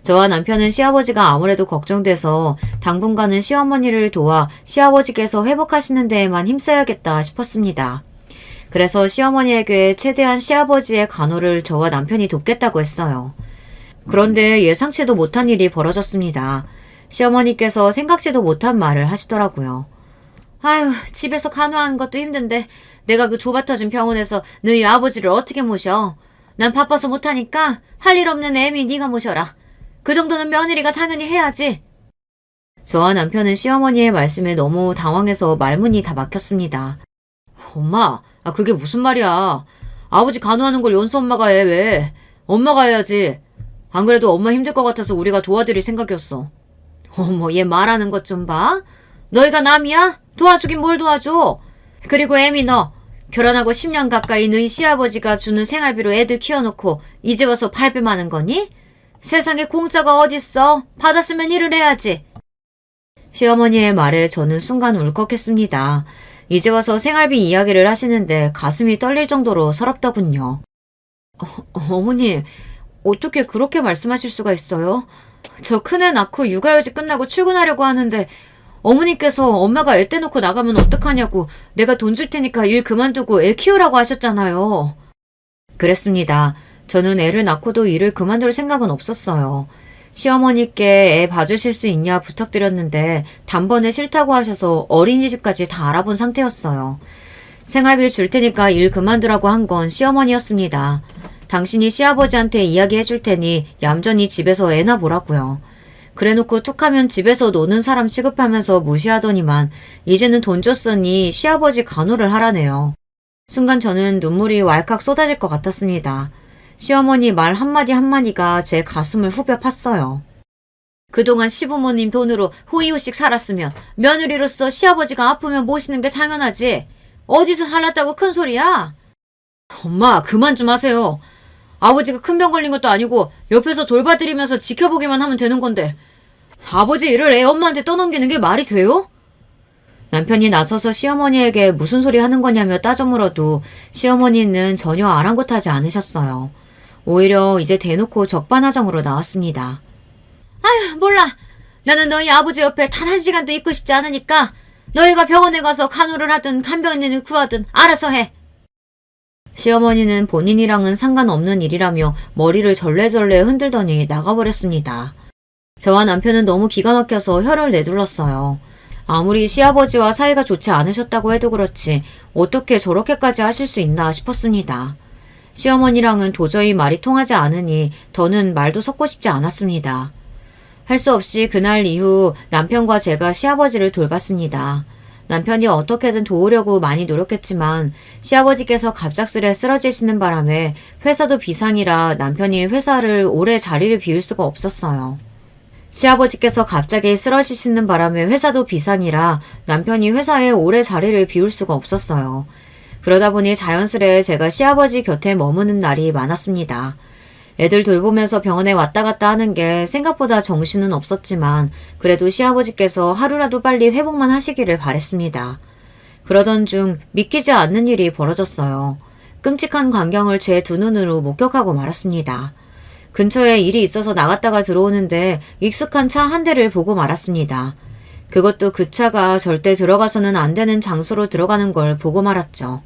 저와 남편은 시아버지가 아무래도 걱정돼서 당분간은 시어머니를 도와 시아버지께서 회복하시는 데에만 힘써야겠다 싶었습니다. 그래서 시어머니에게 최대한 시아버지의 간호를 저와 남편이 돕겠다고 했어요. 그런데 예상치도 못한 일이 벌어졌습니다. 시어머니께서 생각지도 못한 말을 하시더라고요. 아유, 집에서 간호하는 것도 힘든데 내가 그 좁아터진 병원에서 너희 아버지를 어떻게 모셔? 난 바빠서 못하니까 할 일 없는 애미 네가 모셔라. 그 정도는 며느리가 당연히 해야지. 저와 남편은 시어머니의 말씀에 너무 당황해서 말문이 다 막혔습니다. 엄마, 그게 무슨 말이야. 아버지 간호하는 걸 연수 엄마가 해, 왜? 엄마가 해야지. 안 그래도 엄마 힘들 것 같아서 우리가 도와드릴 생각이었어. 어머, 얘 말하는 것 좀 봐. 너희가 남이야? 도와주긴 뭘 도와줘. 그리고 애미 너 결혼하고 10년 가까이 너희 시아버지가 주는 생활비로 애들 키워놓고 이제 와서 발뺌하는 거니? 세상에 공짜가 어딨어. 받았으면 일을 해야지. 시어머니의 말에 저는 순간 울컥했습니다. 이제 와서 생활비 이야기를 하시는데 가슴이 떨릴 정도로 서럽더군요. 어머니, 어떻게 그렇게 말씀하실 수가 있어요? 저 큰애 낳고 육아휴직 끝나고 출근하려고 하는데 어머니께서 엄마가 애 떼놓고 나가면 어떡하냐고 내가 돈 줄 테니까 일 그만두고 애 키우라고 하셨잖아요. 그랬습니다. 저는 애를 낳고도 일을 그만둘 생각은 없었어요. 시어머니께 애 봐주실 수 있냐 부탁드렸는데 단번에 싫다고 하셔서 어린이집까지 다 알아본 상태였어요. 생활비 줄 테니까 일 그만두라고 한 건 시어머니였습니다. 당신이 시아버지한테 이야기해 줄 테니 얌전히 집에서 애나 보라고요. 그래놓고 툭하면 집에서 노는 사람 취급하면서 무시하더니만 이제는 돈 줬으니 시아버지 간호를 하라네요. 순간 저는 눈물이 왈칵 쏟아질 것 같았습니다. 시어머니 말 한마디 한마디가 제 가슴을 후벼 팠어요. 그동안 시부모님 돈으로 호의호식 살았으면 며느리로서 시아버지가 아프면 모시는 게 당연하지. 어디서 살랐다고 큰 소리야? 엄마, 그만 좀 하세요. 아버지가 큰 병 걸린 것도 아니고 옆에서 돌봐드리면서 지켜보기만 하면 되는 건데 아버지 일을 애 엄마한테 떠넘기는 게 말이 돼요? 남편이 나서서 시어머니에게 무슨 소리 하는 거냐며 따져 물어도 시어머니는 전혀 아랑곳하지 않으셨어요. 오히려 이제 대놓고 적반하장으로 나왔습니다. 아휴, 몰라. 나는 너희 아버지 옆에 단 한 시간도 있고 싶지 않으니까 너희가 병원에 가서 간호를 하든 간병인을 구하든 알아서 해. 시어머니는 본인이랑은 상관없는 일이라며 머리를 절레절레 흔들더니 나가버렸습니다. 저와 남편은 너무 기가 막혀서 혀를 내둘렀어요. 아무리 시아버지와 사이가 좋지 않으셨다고 해도 그렇지 어떻게 저렇게까지 하실 수 있나 싶었습니다. 시어머니랑은 도저히 말이 통하지 않으니 더는 말도 섞고 싶지 않았습니다. 할 수 없이 그날 이후 남편과 제가 시아버지를 돌봤습니다. 남편이 어떻게든 도우려고 많이 노력했지만 시아버지께서 갑작스레 쓰러지시는 바람에 회사도 비상이라 남편이 회사를 오래 자리를 비울 수가 없었어요. 시아버지께서 갑자기 쓰러지시는 바람에 회사도 비상이라 남편이 회사에 오래 자리를 비울 수가 없었어요. 그러다 보니 자연스레 제가 시아버지 곁에 머무는 날이 많았습니다. 애들 돌보면서 병원에 왔다 갔다 하는 게 생각보다 정신은 없었지만 그래도 시아버지께서 하루라도 빨리 회복만 하시기를 바랬습니다. 그러던 중 믿기지 않는 일이 벌어졌어요. 끔찍한 광경을 제 두 눈으로 목격하고 말았습니다. 근처에 일이 있어서 나갔다가 들어오는데 익숙한 차 한 대를 보고 말았습니다. 그것도 그 차가 절대 들어가서는 안 되는 장소로 들어가는 걸 보고 말았죠.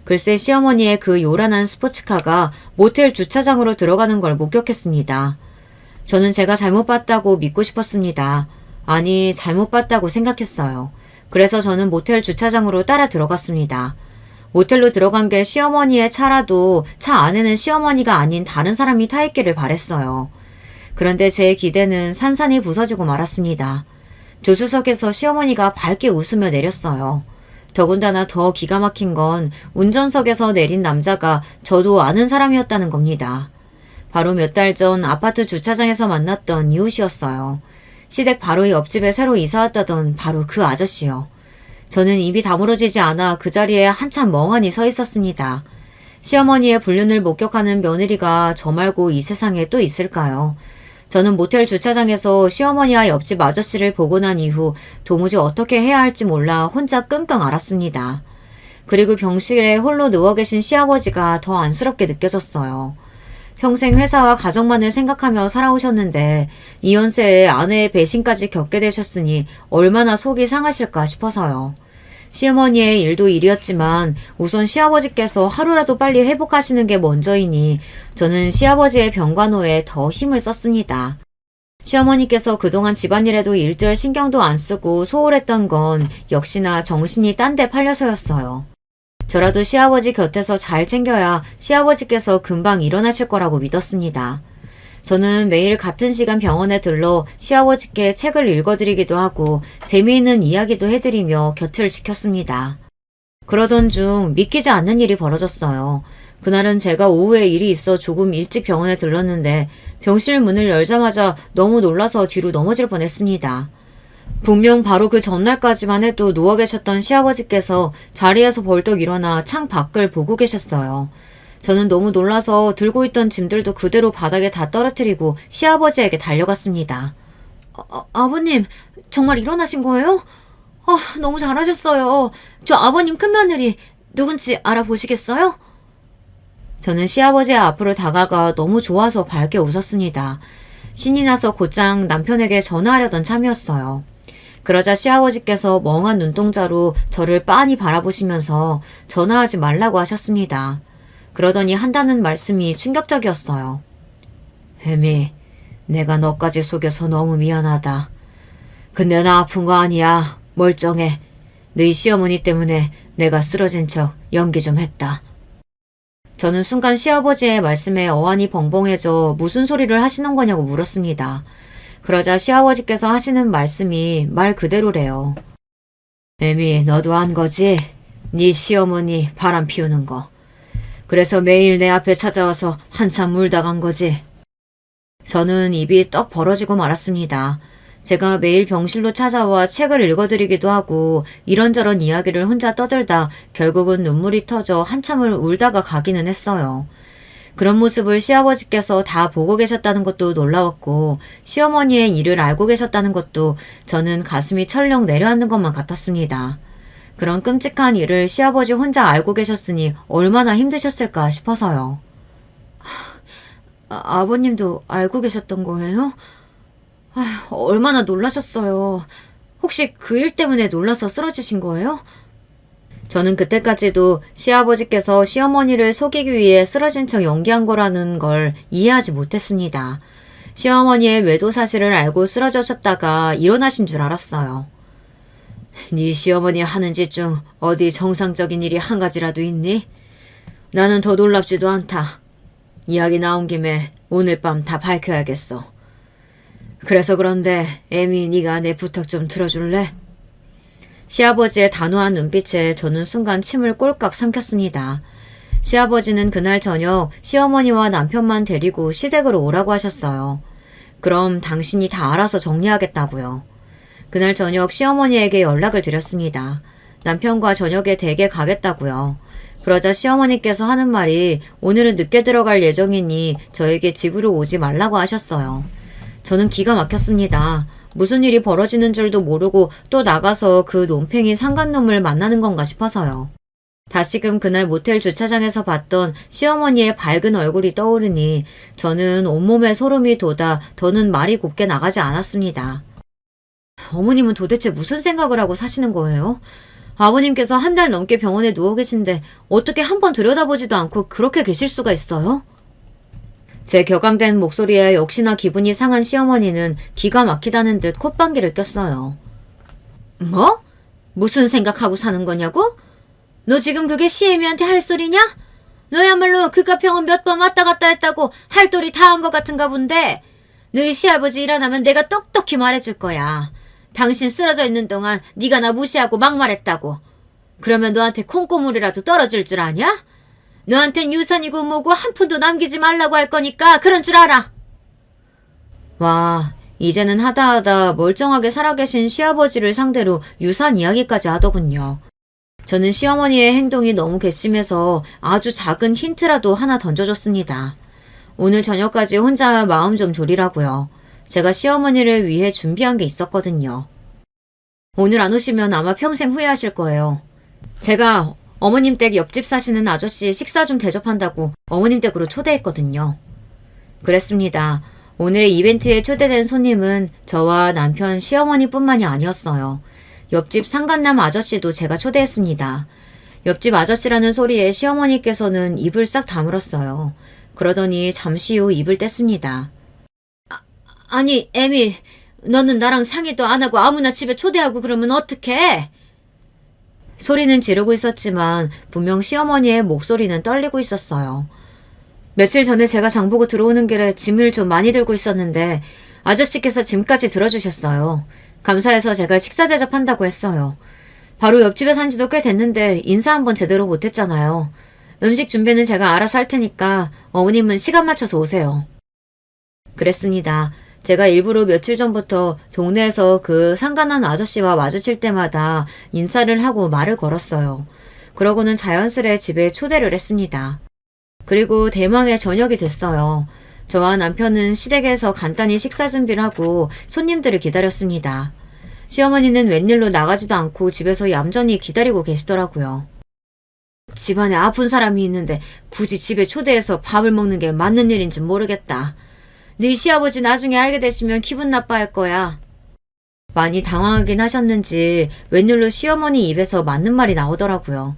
글쎄 시어머니의 그 요란한 스포츠카가 모텔 주차장으로 들어가는 걸 목격했습니다. 저는 제가 잘못 봤다고 믿고 싶었습니다. 아니, 잘못 봤다고 생각했어요. 그래서 저는 모텔 주차장으로 따라 들어갔습니다. 모텔로 들어간 게 시어머니의 차라도 차 안에는 시어머니가 아닌 다른 사람이 타 있기를 바랬어요. 그런데 제 기대는 산산이 부서지고 말았습니다. 조수석에서 시어머니가 밝게 웃으며 내렸어요. 더군다나 더 기가 막힌 건 운전석에서 내린 남자가 저도 아는 사람이었다는 겁니다. 바로 몇 달 전 아파트 주차장에서 만났던 이웃이었어요. 시댁 바로 옆집에 새로 이사 왔다던 바로 그 아저씨요. 저는 입이 다물어지지 않아 그 자리에 한참 멍하니 서 있었습니다. 시어머니의 불륜을 목격하는 며느리가 저 말고 이 세상에 또 있을까요? 저는 모텔 주차장에서 시어머니와 옆집 아저씨를 보고 난 이후 도무지 어떻게 해야 할지 몰라 혼자 끙끙 앓았습니다. 그리고 병실에 홀로 누워 계신 시아버지가 더 안쓰럽게 느껴졌어요. 평생 회사와 가정만을 생각하며 살아오셨는데 이 연세에 아내의 배신까지 겪게 되셨으니 얼마나 속이 상하실까 싶어서요. 시어머니의 일도 일이었지만 우선 시아버지께서 하루라도 빨리 회복하시는 게 먼저이니 저는 시아버지의 병간호에 더 힘을 썼습니다. 시어머니께서 그동안 집안일에도 일절 신경도 안 쓰고 소홀했던 건 역시나 정신이 딴 데 팔려서였어요. 저라도 시아버지 곁에서 잘 챙겨야 시아버지께서 금방 일어나실 거라고 믿었습니다. 저는 매일 같은 시간 병원에 들러 시아버지께 책을 읽어드리기도 하고 재미있는 이야기도 해드리며 곁을 지켰습니다. 그러던 중 믿기지 않는 일이 벌어졌어요. 그날은 제가 오후에 일이 있어 조금 일찍 병원에 들렀는데 병실 문을 열자마자 너무 놀라서 뒤로 넘어질 뻔했습니다. 분명 바로 그 전날까지만 해도 누워 계셨던 시아버지께서 자리에서 벌떡 일어나 창 밖을 보고 계셨어요. 저는 너무 놀라서 들고 있던 짐들도 그대로 바닥에 다 떨어뜨리고 시아버지에게 달려갔습니다. 아버님, 정말 일어나신 거예요? 너무 잘하셨어요. 저 아버님 큰며느리 누군지 알아보시겠어요? 저는 시아버지 앞으로 다가가 너무 좋아서 밝게 웃었습니다. 신이 나서 곧장 남편에게 전화하려던 참이었어요. 그러자 시아버지께서 멍한 눈동자로 저를 빤히 바라보시면서 전화하지 말라고 하셨습니다. 그러더니 한다는 말씀이 충격적이었어요. 혜미, 내가 너까지 속여서 너무 미안하다. 근데 나 아픈 거 아니야. 멀쩡해. 너희 시어머니 때문에 내가 쓰러진 척 연기 좀 했다. 저는 순간 시아버지의 말씀에 어안이 벙벙해져 무슨 소리를 하시는 거냐고 물었습니다. 그러자 시아버지께서 하시는 말씀이 말 그대로래요. 혜미, 너도 한 거지? 네 시어머니 바람 피우는 거. 그래서 매일 내 앞에 찾아와서 한참 울다 간 거지. 저는 입이 떡 벌어지고 말았습니다. 제가 매일 병실로 찾아와 책을 읽어드리기도 하고 이런저런 이야기를 혼자 떠들다 결국은 눈물이 터져 한참을 울다가 가기는 했어요. 그런 모습을 시아버지께서 다 보고 계셨다는 것도 놀라웠고 시어머니의 일을 알고 계셨다는 것도 저는 가슴이 철렁 내려앉는 것만 같았습니다. 그런 끔찍한 일을 시아버지 혼자 알고 계셨으니 얼마나 힘드셨을까 싶어서요. 아버님도 알고 계셨던 거예요? 얼마나 놀라셨어요. 혹시 그 일 때문에 놀라서 쓰러지신 거예요? 저는 그때까지도 시아버지께서 시어머니를 속이기 위해 쓰러진 척 연기한 거라는 걸 이해하지 못했습니다. 시어머니의 외도 사실을 알고 쓰러졌다가 일어나신 줄 알았어요. 네 시어머니 하는 짓 중 어디 정상적인 일이 한 가지라도 있니? 나는 더 놀랍지도 않다. 이야기 나온 김에 오늘 밤 다 밝혀야겠어. 그래서 그런데 애미 네가 내 부탁 좀 들어줄래? 시아버지의 단호한 눈빛에 저는 순간 침을 꼴깍 삼켰습니다. 시아버지는 그날 저녁 시어머니와 남편만 데리고 시댁으로 오라고 하셨어요. 그럼 당신이 다 알아서 정리하겠다고요. 그날 저녁 시어머니에게 연락을 드렸습니다. 남편과 저녁에 댁에 가겠다고요. 그러자 시어머니께서 하는 말이 오늘은 늦게 들어갈 예정이니 저에게 집으로 오지 말라고 하셨어요. 저는 기가 막혔습니다. 무슨 일이 벌어지는 줄도 모르고 또 나가서 그 논팽이 상간놈을 만나는 건가 싶어서요. 다시금 그날 모텔 주차장에서 봤던 시어머니의 밝은 얼굴이 떠오르니 저는 온몸에 소름이 돋아 더는 말이 곱게 나가지 않았습니다. 어머님은 도대체 무슨 생각을 하고 사시는 거예요? 아버님께서 한 달 넘게 병원에 누워 계신데 어떻게 한번 들여다보지도 않고 그렇게 계실 수가 있어요? 제 격앙된 목소리에 역시나 기분이 상한 시어머니는 기가 막히다는 듯 콧방귀를 꼈어요. 뭐? 무슨 생각하고 사는 거냐고? 너 지금 그게 시애미한테 할 소리냐? 너야말로 그깟 병원 몇 번 왔다 갔다 했다고 할 도리 다 한 것 같은가 본데 너희 시아버지 일어나면 내가 똑똑히 말해줄 거야. 당신 쓰러져 있는 동안 네가 나 무시하고 막말했다고. 그러면 너한테 콩고물이라도 떨어질 줄 아냐? 너한텐 유산이고 뭐고 한 푼도 남기지 말라고 할 거니까 그런 줄 알아. 와, 이제는 하다하다 멀쩡하게 살아계신 시아버지를 상대로 유산 이야기까지 하더군요. 저는 시어머니의 행동이 너무 괘씸해서 아주 작은 힌트라도 하나 던져줬습니다. 오늘 저녁까지 혼자 마음 좀 졸이라고요. 제가 시어머니를 위해 준비한 게 있었거든요. 오늘 안 오시면 아마 평생 후회하실 거예요. 제가 어머님 댁 옆집 사시는 아저씨 식사 좀 대접한다고 어머님 댁으로 초대했거든요. 그랬습니다. 오늘의 이벤트에 초대된 손님은 저와 남편 시어머니뿐만이 아니었어요. 옆집 상간남 아저씨도 제가 초대했습니다. 옆집 아저씨라는 소리에 시어머니께서는 입을 싹 다물었어요. 그러더니 잠시 후 입을 뗐습니다. 아니, 애미, 너는 나랑 상의도 안 하고 아무나 집에 초대하고 그러면 어떡해? 소리는 지르고 있었지만 분명 시어머니의 목소리는 떨리고 있었어요. 며칠 전에 제가 장보고 들어오는 길에 짐을 좀 많이 들고 있었는데 아저씨께서 짐까지 들어주셨어요. 감사해서 제가 식사 대접한다고 했어요. 바로 옆집에 산 지도 꽤 됐는데 인사 한번 제대로 못했잖아요. 음식 준비는 제가 알아서 할 테니까 어머님은 시간 맞춰서 오세요. 그랬습니다. 제가 일부러 며칠 전부터 동네에서 그 상간한 아저씨와 마주칠 때마다 인사를 하고 말을 걸었어요. 그러고는 자연스레 집에 초대를 했습니다. 그리고 대망의 저녁이 됐어요. 저와 남편은 시댁에서 간단히 식사 준비를 하고 손님들을 기다렸습니다. 시어머니는 웬일로 나가지도 않고 집에서 얌전히 기다리고 계시더라고요. 집안에 아픈 사람이 있는데 굳이 집에 초대해서 밥을 먹는 게 맞는 일인지 모르겠다. 네 시아버지 나중에 알게 되시면 기분 나빠할 거야. 많이 당황하긴 하셨는지 웬일로 시어머니 입에서 맞는 말이 나오더라고요.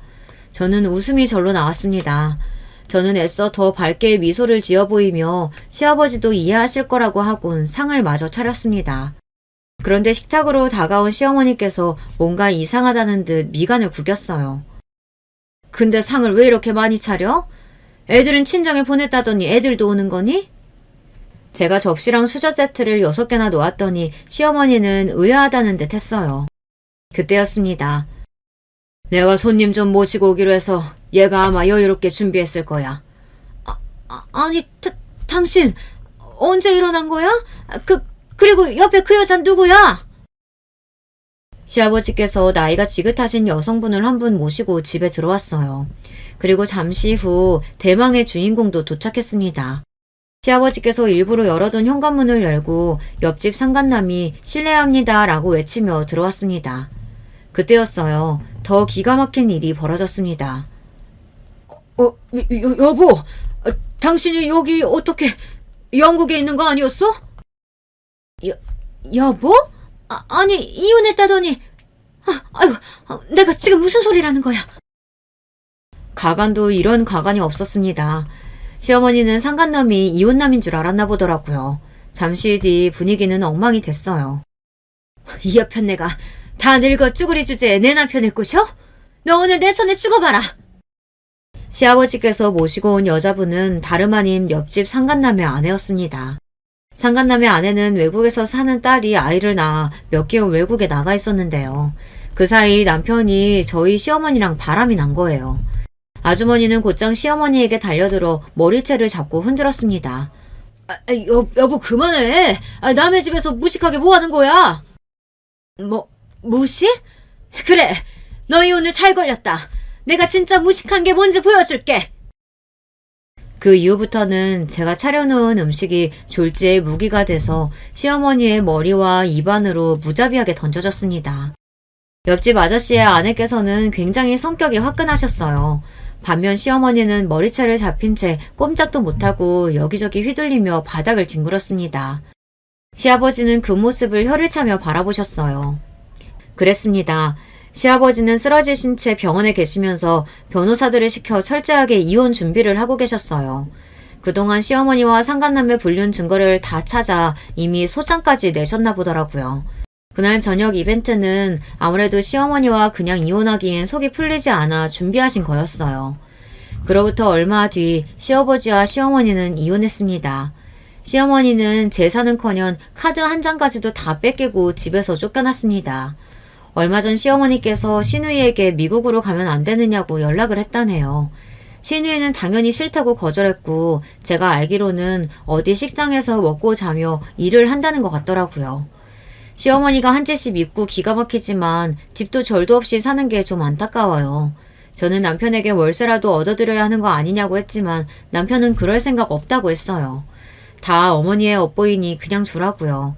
저는 웃음이 절로 나왔습니다. 저는 애써 더 밝게 미소를 지어 보이며 시아버지도 이해하실 거라고 하곤 상을 마저 차렸습니다. 그런데 식탁으로 다가온 시어머니께서 뭔가 이상하다는 듯 미간을 구겼어요. 근데 상을 왜 이렇게 많이 차려? 애들은 친정에 보냈다더니 애들도 오는 거니? 제가 접시랑 수저 세트를 6개나 놓았더니 시어머니는 의아하다는 듯 했어요. 그때였습니다. 내가 손님 좀 모시고 오기로 해서 얘가 아마 여유롭게 준비했을 거야. 아니, 당신 언제 일어난 거야? 그리고 옆에 그 여잔 누구야? 시아버지께서 나이가 지긋하신 여성분을 한 분 모시고 집에 들어왔어요. 그리고 잠시 후 대망의 주인공도 도착했습니다. 시아버지께서 일부러 열어둔 현관문을 열고 옆집 상간남이 실례합니다 라고 외치며 들어왔습니다. 그때였어요. 더 기가 막힌 일이 벌어졌습니다. 여보, 당신이 여기 어떻게 영국에 있는 거 아니었어? 여보? 아니 이혼했다더니 아이고 내가 지금 무슨 소리라는 거야. 가관도 이런 가관이 없었습니다. 시어머니는 상간남이 이혼남인 줄 알았나 보더라고요. 잠시 뒤 분위기는 엉망이 됐어요. 이 여편 내가 다 늙어 쭈구리 주제에 내 남편을 꼬셔? 너 오늘 내 손에 죽어봐라. 시아버지께서 모시고 온 여자분은 다름 아닌 옆집 상간남의 아내였습니다. 상간남의 아내는 외국에서 사는 딸이 아이를 낳아 몇 개월 외국에 나가 있었는데요. 그 사이 남편이 저희 시어머니랑 바람이 난 거예요. 아주머니는 곧장 시어머니에게 달려들어 머리채를 잡고 흔들었습니다. 여보 그만해. 남의 집에서 무식하게 뭐 하는 거야? 무식? 그래, 너희 오늘 잘 걸렸다. 내가 진짜 무식한 게 뭔지 보여줄게. 그 이후부터는 제가 차려놓은 음식이 졸지에 무기가 돼서 시어머니의 머리와 입안으로 무자비하게 던져졌습니다. 옆집 아저씨의 아내께서는 굉장히 성격이 화끈하셨어요. 반면 시어머니는 머리채를 잡힌 채 꼼짝도 못하고 여기저기 휘둘리며 바닥을 뒹굴었습니다. 시아버지는 그 모습을 혀를 차며 바라보셨어요. 그랬습니다. 시아버지는 쓰러지신 채 병원에 계시면서 변호사들을 시켜 철저하게 이혼 준비를 하고 계셨어요. 그동안 시어머니와 상간남매 불륜 증거를 다 찾아 이미 소장까지 내셨나 보더라고요. 그날 저녁 이벤트는 아무래도 시어머니와 그냥 이혼하기엔 속이 풀리지 않아 준비하신 거였어요. 그로부터 얼마 뒤 시아버지와 시어머니는 이혼했습니다. 시어머니는 재산은커녕 카드 한 장까지도 다 뺏기고 집에서 쫓겨났습니다. 얼마 전 시어머니께서 시누이에게 미국으로 가면 안 되느냐고 연락을 했다네요. 시누이는 당연히 싫다고 거절했고 제가 알기로는 어디 식당에서 먹고 자며 일을 한다는 것 같더라고요. 시어머니가 한 채씩 밉고 기가 막히지만 집도 절도 없이 사는 게 좀 안타까워요. 저는 남편에게 월세라도 얻어드려야 하는 거 아니냐고 했지만 남편은 그럴 생각 없다고 했어요. 다 어머니의 업보이니 그냥 주라고요.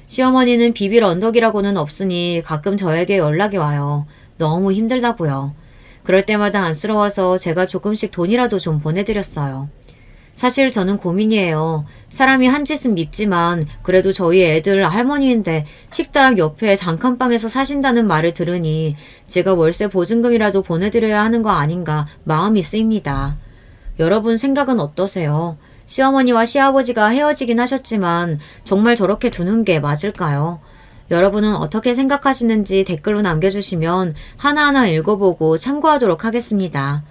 시어머니는 비빌 언덕이라고는 없으니 가끔 저에게 연락이 와요. 너무 힘들다고요. 그럴 때마다 안쓰러워서 제가 조금씩 돈이라도 좀 보내드렸어요. 사실 저는 고민이에요. 사람이 한 짓은 밉지만 그래도 저희 애들 할머니인데 식당 옆에 단칸방에서 사신다는 말을 들으니 제가 월세 보증금이라도 보내드려야 하는 거 아닌가 마음이 쓰입니다. 여러분 생각은 어떠세요? 시어머니와 시아버지가 헤어지긴 하셨지만 정말 저렇게 두는 게 맞을까요? 여러분은 어떻게 생각하시는지 댓글로 남겨주시면 하나하나 읽어보고 참고하도록 하겠습니다.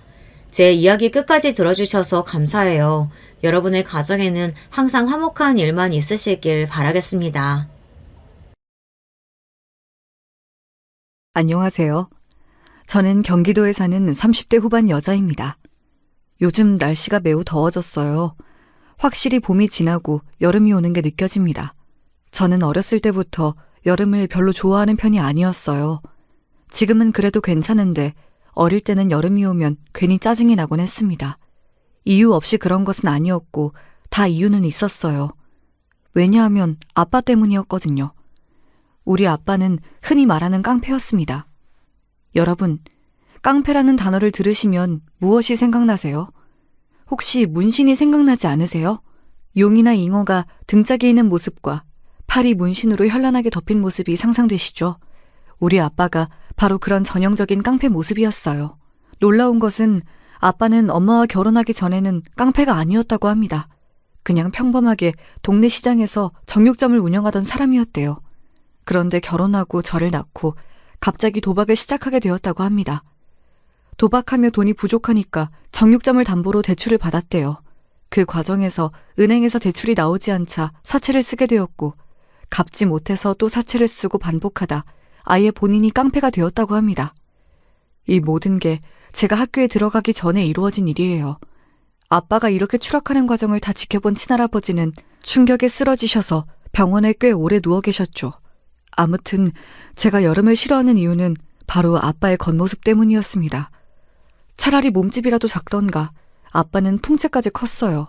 제 이야기 끝까지 들어주셔서 감사해요. 여러분의 가정에는 항상 화목한 일만 있으시길 바라겠습니다. 안녕하세요. 저는 경기도에 사는 30대 후반 여자입니다. 요즘 날씨가 매우 더워졌어요. 확실히 봄이 지나고 여름이 오는 게 느껴집니다. 저는 어렸을 때부터 여름을 별로 좋아하는 편이 아니었어요. 지금은 그래도 괜찮은데 어릴 때는 여름이 오면 괜히 짜증이 나곤 했습니다. 이유 없이 그런 것은 아니었고 다 이유는 있었어요. 왜냐하면 아빠 때문이었거든요. 우리 아빠는 흔히 말하는 깡패였습니다. 여러분, 깡패라는 단어를 들으시면 무엇이 생각나세요? 혹시 문신이 생각나지 않으세요? 용이나 잉어가 등짝에 있는 모습과 팔이 문신으로 현란하게 덮인 모습이 상상되시죠? 우리 아빠가 바로 그런 전형적인 깡패 모습이었어요. 놀라운 것은 아빠는 엄마와 결혼하기 전에는 깡패가 아니었다고 합니다. 그냥 평범하게 동네 시장에서 정육점을 운영하던 사람이었대요. 그런데 결혼하고 저를 낳고 갑자기 도박을 시작하게 되었다고 합니다. 도박하며 돈이 부족하니까 정육점을 담보로 대출을 받았대요. 그 과정에서 은행에서 대출이 나오지 않자 사채를 쓰게 되었고 갚지 못해서 또 사채를 쓰고 반복하다 아예 본인이 깡패가 되었다고 합니다. 이 모든 게 제가 학교에 들어가기 전에 이루어진 일이에요. 아빠가 이렇게 추락하는 과정을 다 지켜본 친할아버지는 충격에 쓰러지셔서 병원에 꽤 오래 누워 계셨죠. 아무튼 제가 여름을 싫어하는 이유는 바로 아빠의 겉모습 때문이었습니다. 차라리 몸집이라도 작던가 아빠는 풍채까지 컸어요.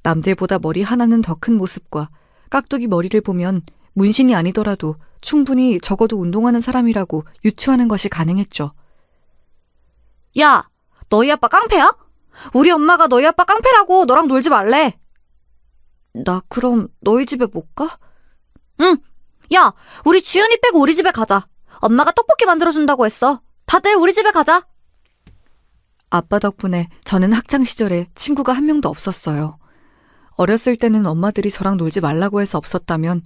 남들보다 머리 하나는 더 큰 모습과 깍두기 머리를 보면 문신이 아니더라도 충분히 적어도 운동하는 사람이라고 유추하는 것이 가능했죠. 야, 너희 아빠 깡패야? 우리 엄마가 너희 아빠 깡패라고 너랑 놀지 말래. 나 그럼 너희 집에 못 가? 응. 야, 우리 주연이 빼고 우리 집에 가자. 엄마가 떡볶이 만들어준다고 했어. 다들 우리 집에 가자. 아빠 덕분에 저는 학창시절에 친구가 한 명도 없었어요. 어렸을 때는 엄마들이 저랑 놀지 말라고 해서 없었다면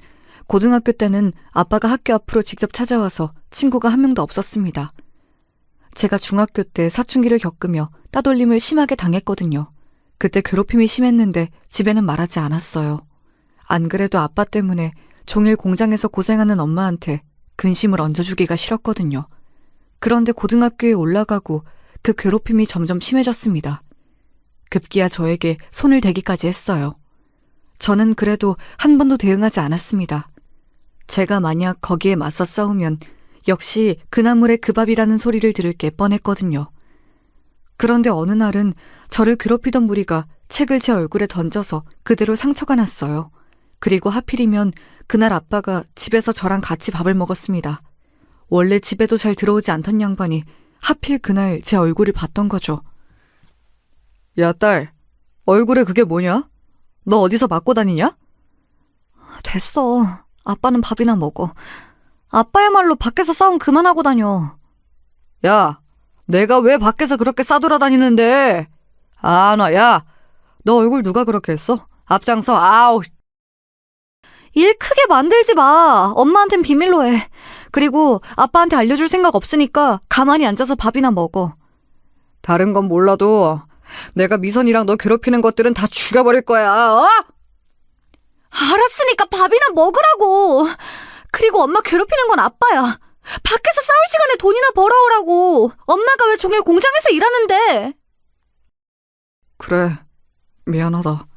고등학교 때는 아빠가 학교 앞으로 직접 찾아와서 친구가 한 명도 없었습니다. 제가 중학교 때 사춘기를 겪으며 따돌림을 심하게 당했거든요. 그때 괴롭힘이 심했는데 집에는 말하지 않았어요. 안 그래도 아빠 때문에 종일 공장에서 고생하는 엄마한테 근심을 얹어주기가 싫었거든요. 그런데 고등학교에 올라가고 그 괴롭힘이 점점 심해졌습니다. 급기야 저에게 손을 대기까지 했어요. 저는 그래도 한 번도 대응하지 않았습니다. 제가 만약 거기에 맞서 싸우면 역시 그 나물의 그 밥이라는 소리를 들을 게 뻔했거든요. 그런데 어느 날은 저를 괴롭히던 무리가 책을 제 얼굴에 던져서 그대로 상처가 났어요. 그리고 하필이면 그날 아빠가 집에서 저랑 같이 밥을 먹었습니다. 원래 집에도 잘 들어오지 않던 양반이 하필 그날 제 얼굴을 봤던 거죠. 야, 딸, 얼굴에 그게 뭐냐? 너 어디서 맞고 다니냐? 됐어. 아빠는 밥이나 먹어. 아빠야말로 밖에서 싸움 그만하고 다녀. 야, 내가 왜 밖에서 그렇게 싸돌아다니는데? 야, 너 얼굴 누가 그렇게 했어? 앞장서, 아우. 일 크게 만들지 마. 엄마한텐 비밀로 해. 그리고 아빠한테 알려줄 생각 없으니까 가만히 앉아서 밥이나 먹어. 다른 건 몰라도 내가 미선이랑 너 괴롭히는 것들은 다 죽여버릴 거야, 어? 알았으니까 밥이나 먹으라고. 그리고 엄마 괴롭히는 건 아빠야. 밖에서 싸울 시간에 돈이나 벌어오라고. 엄마가 왜 종일 공장에서 일하는데. 그래, 미안하다.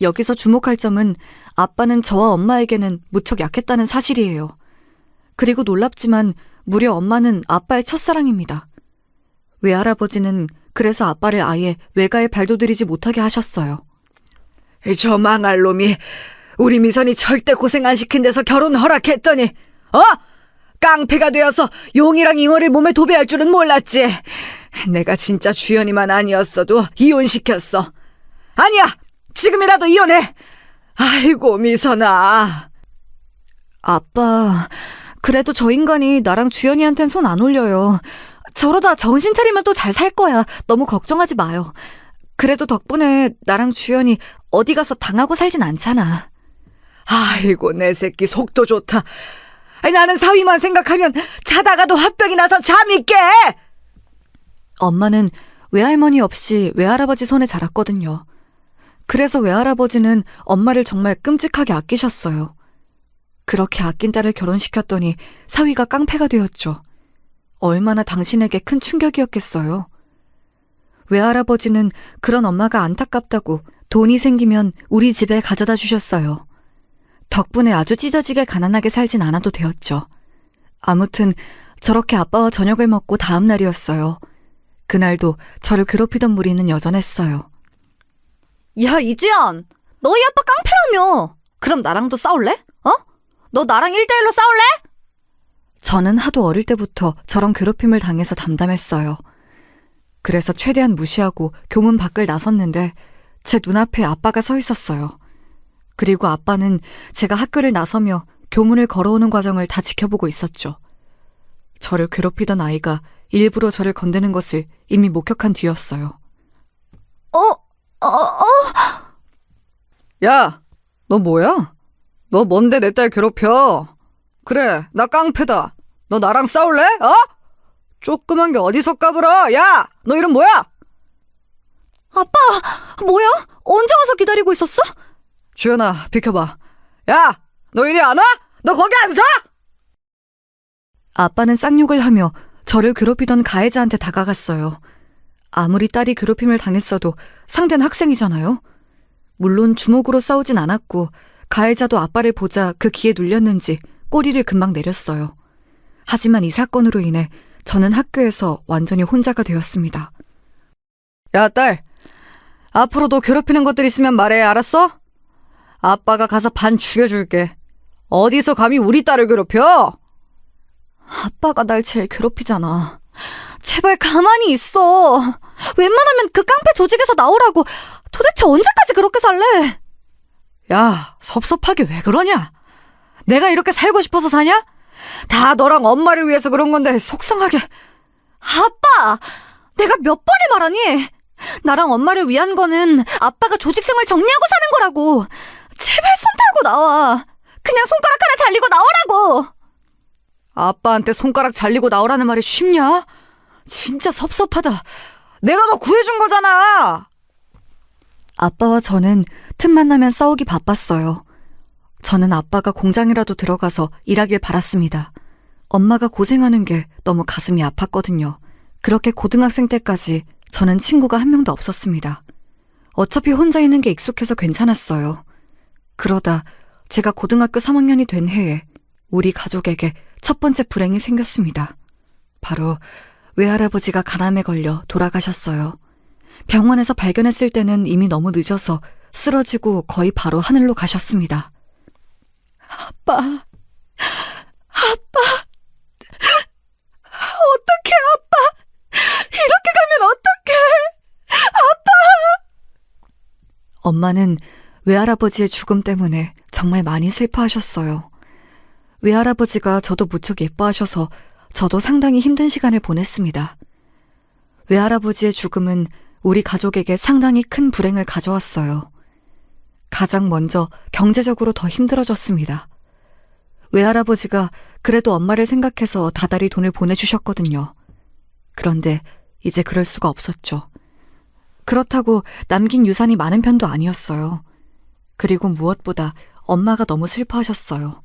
여기서 주목할 점은 아빠는 저와 엄마에게는 무척 약했다는 사실이에요. 그리고 놀랍지만 무려 엄마는 아빠의 첫사랑입니다. 외할아버지는 그래서 아빠를 아예 외가에 발도들이지 못하게 하셨어요. 저 망할 놈이 우리 미선이 절대 고생 안 시킨 데서 결혼 허락했더니 깡패가 되어서 용이랑 잉어를 몸에 도배할 줄은 몰랐지. 내가 진짜 주연이만 아니었어도 이혼시켰어. 아니야! 지금이라도 이혼해! 아이고, 미선아. 아빠, 그래도 저 인간이 나랑 주연이한텐 손 안 올려요. 저러다 정신 차리면 또 잘 살 거야. 너무 걱정하지 마요. 그래도 덕분에 나랑 주연이 어디 가서 당하고 살진 않잖아. 아이고, 내 새끼 속도 좋다. 나는 사위만 생각하면 자다가도 화병이 나서 잠이 깨! 엄마는 외할머니 없이 외할아버지 손에 자랐거든요. 그래서 외할아버지는 엄마를 정말 끔찍하게 아끼셨어요. 그렇게 아낀 딸을 결혼시켰더니 사위가 깡패가 되었죠. 얼마나 당신에게 큰 충격이었겠어요. 외할아버지는 그런 엄마가 안타깝다고 돈이 생기면 우리 집에 가져다 주셨어요. 덕분에 아주 찢어지게 가난하게 살진 않아도 되었죠. 아무튼 저렇게 아빠와 저녁을 먹고 다음 날이었어요. 그날도 저를 괴롭히던 무리는 여전했어요. 야, 이지연! 너희 아빠 깡패라며! 그럼 나랑도 싸울래? 너 나랑 1대1로 싸울래? 저는 하도 어릴 때부터 저런 괴롭힘을 당해서 담담했어요. 그래서 최대한 무시하고 교문 밖을 나섰는데 제 눈앞에 아빠가 서 있었어요. 그리고 아빠는 제가 학교를 나서며 교문을 걸어오는 과정을 다 지켜보고 있었죠. 저를 괴롭히던 아이가 일부러 저를 건드는 것을 이미 목격한 뒤였어요. 야, 너 뭐야? 너 뭔데 내 딸 괴롭혀? 그래, 나 깡패다. 너 나랑 싸울래? 조그만 게 어디서 까불어? 야, 너 이름 뭐야? 아빠, 뭐야? 언제 와서 기다리고 있었어? 주연아, 비켜봐. 야, 너 이리 안 와? 너 거기 안 서? 아빠는 쌍욕을 하며 저를 괴롭히던 가해자한테 다가갔어요. 아무리 딸이 괴롭힘을 당했어도 상대는 학생이잖아요. 물론 주먹으로 싸우진 않았고 가해자도 아빠를 보자 그 기에 눌렸는지 꼬리를 금방 내렸어요. 하지만 이 사건으로 인해 저는 학교에서 완전히 혼자가 되었습니다. 야, 딸. 앞으로 너 괴롭히는 것들 있으면 말해, 알았어? 아빠가 가서 반 죽여줄게. 어디서 감히 우리 딸을 괴롭혀? 아빠가 날 제일 괴롭히잖아. 제발 가만히 있어. 웬만하면 그 깡패 조직에서 나오라고. 도대체 언제까지 그렇게 살래? 야, 섭섭하게 왜 그러냐? 내가 이렇게 살고 싶어서 사냐? 다 너랑 엄마를 위해서 그런 건데 속상하게. 아빠! 내가 몇 번을 말하니? 나랑 엄마를 위한 거는 아빠가 조직생활 정리하고 사는 거라고. 제발 손 달고 나와. 그냥 손가락 하나 잘리고 나오라고. 아빠한테 손가락 잘리고 나오라는 말이 쉽냐? 진짜 섭섭하다. 내가 너 구해준 거잖아. 아빠와 저는 틈만 나면 싸우기 바빴어요. 저는 아빠가 공장이라도 들어가서 일하길 바랐습니다. 엄마가 고생하는 게 너무 가슴이 아팠거든요. 그렇게 고등학생 때까지 저는 친구가 한 명도 없었습니다. 어차피 혼자 있는 게 익숙해서 괜찮았어요. 그러다 제가 고등학교 3학년이 된 해에 우리 가족에게 첫 번째 불행이 생겼습니다. 바로 외할아버지가 간암에 걸려 돌아가셨어요. 병원에서 발견했을 때는 이미 너무 늦어서 쓰러지고 거의 바로 하늘로 가셨습니다. 아빠, 어떡해, 아빠! 이렇게 가면 어떡해! 엄마는 외할아버지의 죽음 때문에 정말 많이 슬퍼하셨어요. 외할아버지가 저도 무척 예뻐하셔서 저도 상당히 힘든 시간을 보냈습니다. 외할아버지의 죽음은 우리 가족에게 상당히 큰 불행을 가져왔어요. 가장 먼저 경제적으로 더 힘들어졌습니다. 외할아버지가 그래도 엄마를 생각해서 다달이 돈을 보내주셨거든요. 그런데 이제 그럴 수가 없었죠. 그렇다고 남긴 유산이 많은 편도 아니었어요. 그리고 무엇보다 엄마가 너무 슬퍼하셨어요.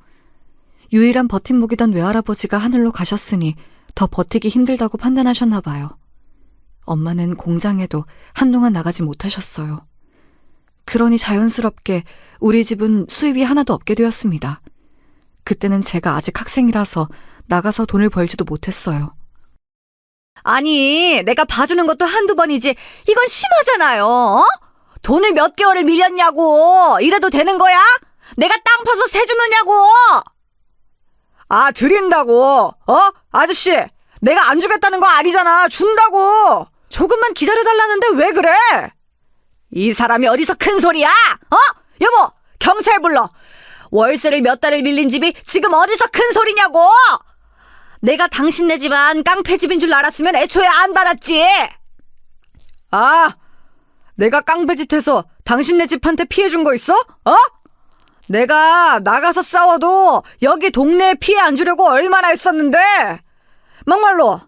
유일한 버팀목이던 외할아버지가 하늘로 가셨으니 더 버티기 힘들다고 판단하셨나 봐요. 엄마는 공장에도 한동안 나가지 못하셨어요. 그러니 자연스럽게 우리 집은 수입이 하나도 없게 되었습니다. 그때는 제가 아직 학생이라서 나가서 돈을 벌지도 못했어요. 아니, 내가 봐주는 것도 한두 번이지. 이건 심하잖아요. 어? 돈을 몇 개월을 밀렸냐고. 이래도 되는 거야? 내가 땅 파서 세 주느냐고. 아, 드린다고. 아저씨, 내가 안 주겠다는 거 아니잖아. 준다고. 조금만 기다려달라는데 왜 그래? 이 사람이 어디서 큰 소리야? 여보, 경찰 불러. 월세를 몇 달을 밀린 집이 지금 어디서 큰 소리냐고. 내가 당신네 집안 깡패집인 줄 알았으면 애초에 안 받았지. 아, 내가 깡패짓해서 당신네 집한테 피해 준 거 있어? 내가 나가서 싸워도 여기 동네에 피해 안 주려고 얼마나 했었는데. 막말로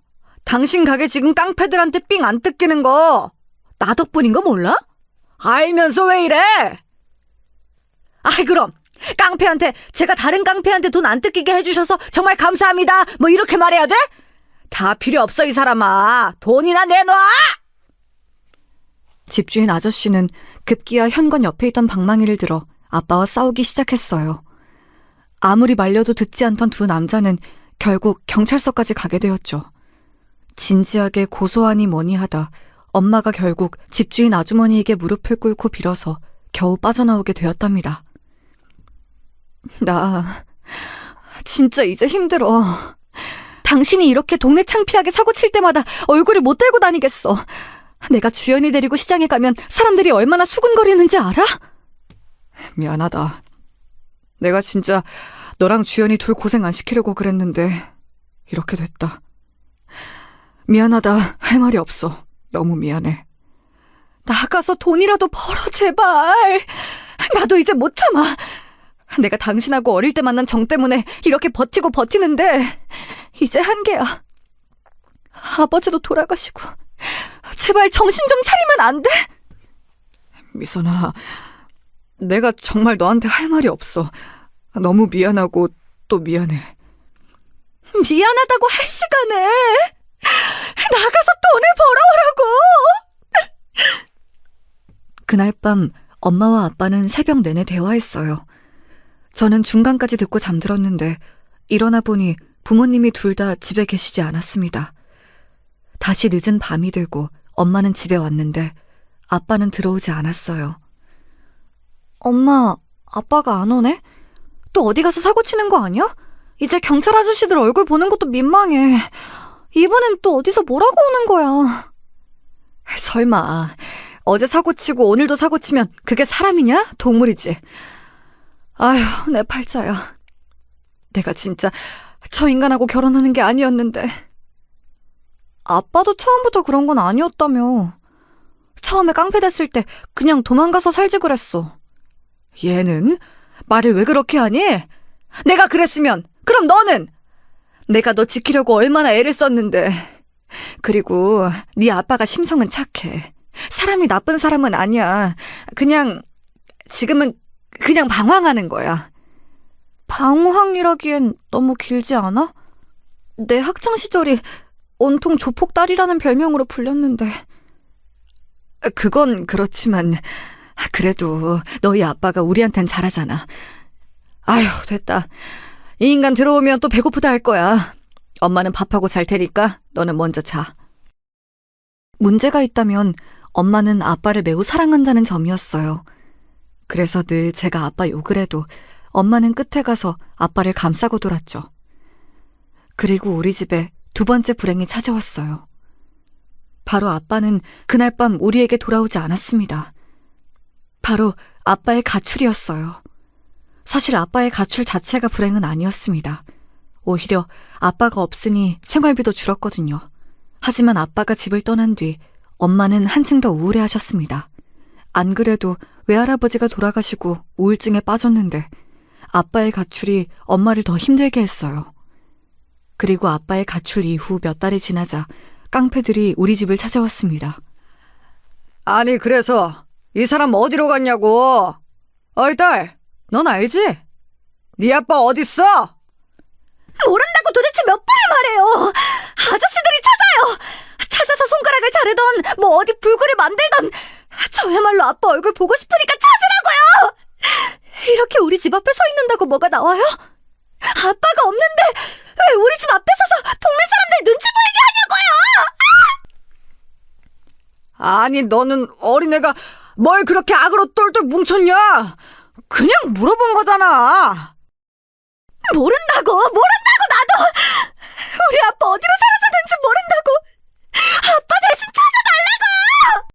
당신 가게 지금 깡패들한테 삥 안 뜯기는 거 나 덕분인 거 몰라? 알면서 왜 이래? 아이, 그럼 깡패한테 제가 다른 깡패한테 돈 안 뜯기게 해주셔서 정말 감사합니다 뭐 이렇게 말해야 돼? 다 필요 없어, 이 사람아. 돈이나 내놔. 집주인 아저씨는 급기야 현관 옆에 있던 방망이를 들어 아빠와 싸우기 시작했어요. 아무리 말려도 듣지 않던 두 남자는 결국 경찰서까지 가게 되었죠. 진지하게 고소하니 뭐니 하다 엄마가 결국 집주인 아주머니에게 무릎을 꿇고 빌어서 겨우 빠져나오게 되었답니다. 나 진짜 이제 힘들어. 당신이 이렇게 동네 창피하게 사고 칠 때마다 얼굴을 못 들고 다니겠어. 내가 주연이 데리고 시장에 가면 사람들이 얼마나 수군거리는지 알아? 미안하다. 내가 진짜 너랑 주연이 둘 고생 안 시키려고 그랬는데 이렇게 됐다. 미안하다. 할 말이 없어. 너무 미안해. 나가서 돈이라도 벌어, 제발. 나도 이제 못 참아. 내가 당신하고 어릴 때 만난 정 때문에 이렇게 버티고 버티는데 이제 한계야. 아버지도 돌아가시고 제발 정신 좀 차리면 안 돼? 미선아, 내가 정말 너한테 할 말이 없어. 너무 미안하고 또 미안해. 미안하다고 할 시간에 나가서 돈을 벌어오라고. 그날 밤 엄마와 아빠는 새벽 내내 대화했어요. 저는 중간까지 듣고 잠들었는데 일어나 보니 부모님이 둘 다 집에 계시지 않았습니다. 다시 늦은 밤이 되고 엄마는 집에 왔는데 아빠는 들어오지 않았어요. 엄마, 아빠가 안 오네? 또 어디 가서 사고 치는 거 아니야? 이제 경찰 아저씨들 얼굴 보는 것도 민망해. 이번엔 또 어디서 뭐라고 오는 거야? 설마 어제 사고 치고 오늘도 사고 치면 그게 사람이냐? 동물이지. 아휴, 내 팔자야. 내가 진짜 저 인간하고 결혼하는 게 아니었는데. 아빠도 처음부터 그런 건 아니었다며. 처음에 깡패 됐을 때 그냥 도망가서 살지 그랬어. 얘는 말을 왜 그렇게 하니? 내가 그랬으면 그럼 너는? 내가 너 지키려고 얼마나 애를 썼는데. 그리고 네 아빠가 심성은 착해. 사람이 나쁜 사람은 아니야. 지금은 그냥 방황하는 거야. 방황이라기엔 너무 길지 않아? 내 학창시절이 온통 조폭딸이라는 별명으로 불렸는데. 그건 그렇지만 그래도 너희 아빠가 우리한텐 잘하잖아. 아휴, 됐다. 이 인간 들어오면 또 배고프다 할 거야. 엄마는 밥하고 잘 테니까 너는 먼저 자. 문제가 있다면 엄마는 아빠를 매우 사랑한다는 점이었어요. 그래서 늘 제가 아빠 욕을 해도 엄마는 끝에 가서 아빠를 감싸고 돌았죠. 그리고 우리 집에 두 번째 불행이 찾아왔어요. 바로 아빠는 그날 밤 우리에게 돌아오지 않았습니다. 바로 아빠의 가출이었어요. 사실 아빠의 가출 자체가 불행은 아니었습니다. 오히려 아빠가 없으니 생활비도 줄었거든요. 하지만 아빠가 집을 떠난 뒤 엄마는 한층 더 우울해하셨습니다. 안 그래도 외할아버지가 돌아가시고 우울증에 빠졌는데 아빠의 가출이 엄마를 더 힘들게 했어요. 그리고 아빠의 가출 이후 몇 달이 지나자 깡패들이 우리 집을 찾아왔습니다. 아니, 그래서 이 사람 어디로 갔냐고. 어이 딸, 넌 알지? 네 아빠 어딨어? 모른다고 도대체 몇 번을 말해요. 아저씨들이 찾아요. 찾아서 손가락을 자르던 뭐 어디 불구를 만들던 저야말로 아빠 얼굴 보고 싶으니까 찾으라고요. 이렇게 우리 집 앞에 서 있는다고 뭐가 나와요? 아빠가 없는데 왜 우리 집 앞에 서서 동네 사람들 눈치 보이게 하냐고요? 아니, 너는 어린애가 뭘 그렇게 악으로 똘똘 뭉쳤냐? 그냥 물어본 거잖아. 모른다고 나도. 우리 아빠 어디로 사라졌는지 모른다고. 아빠 대신 찾아달라고.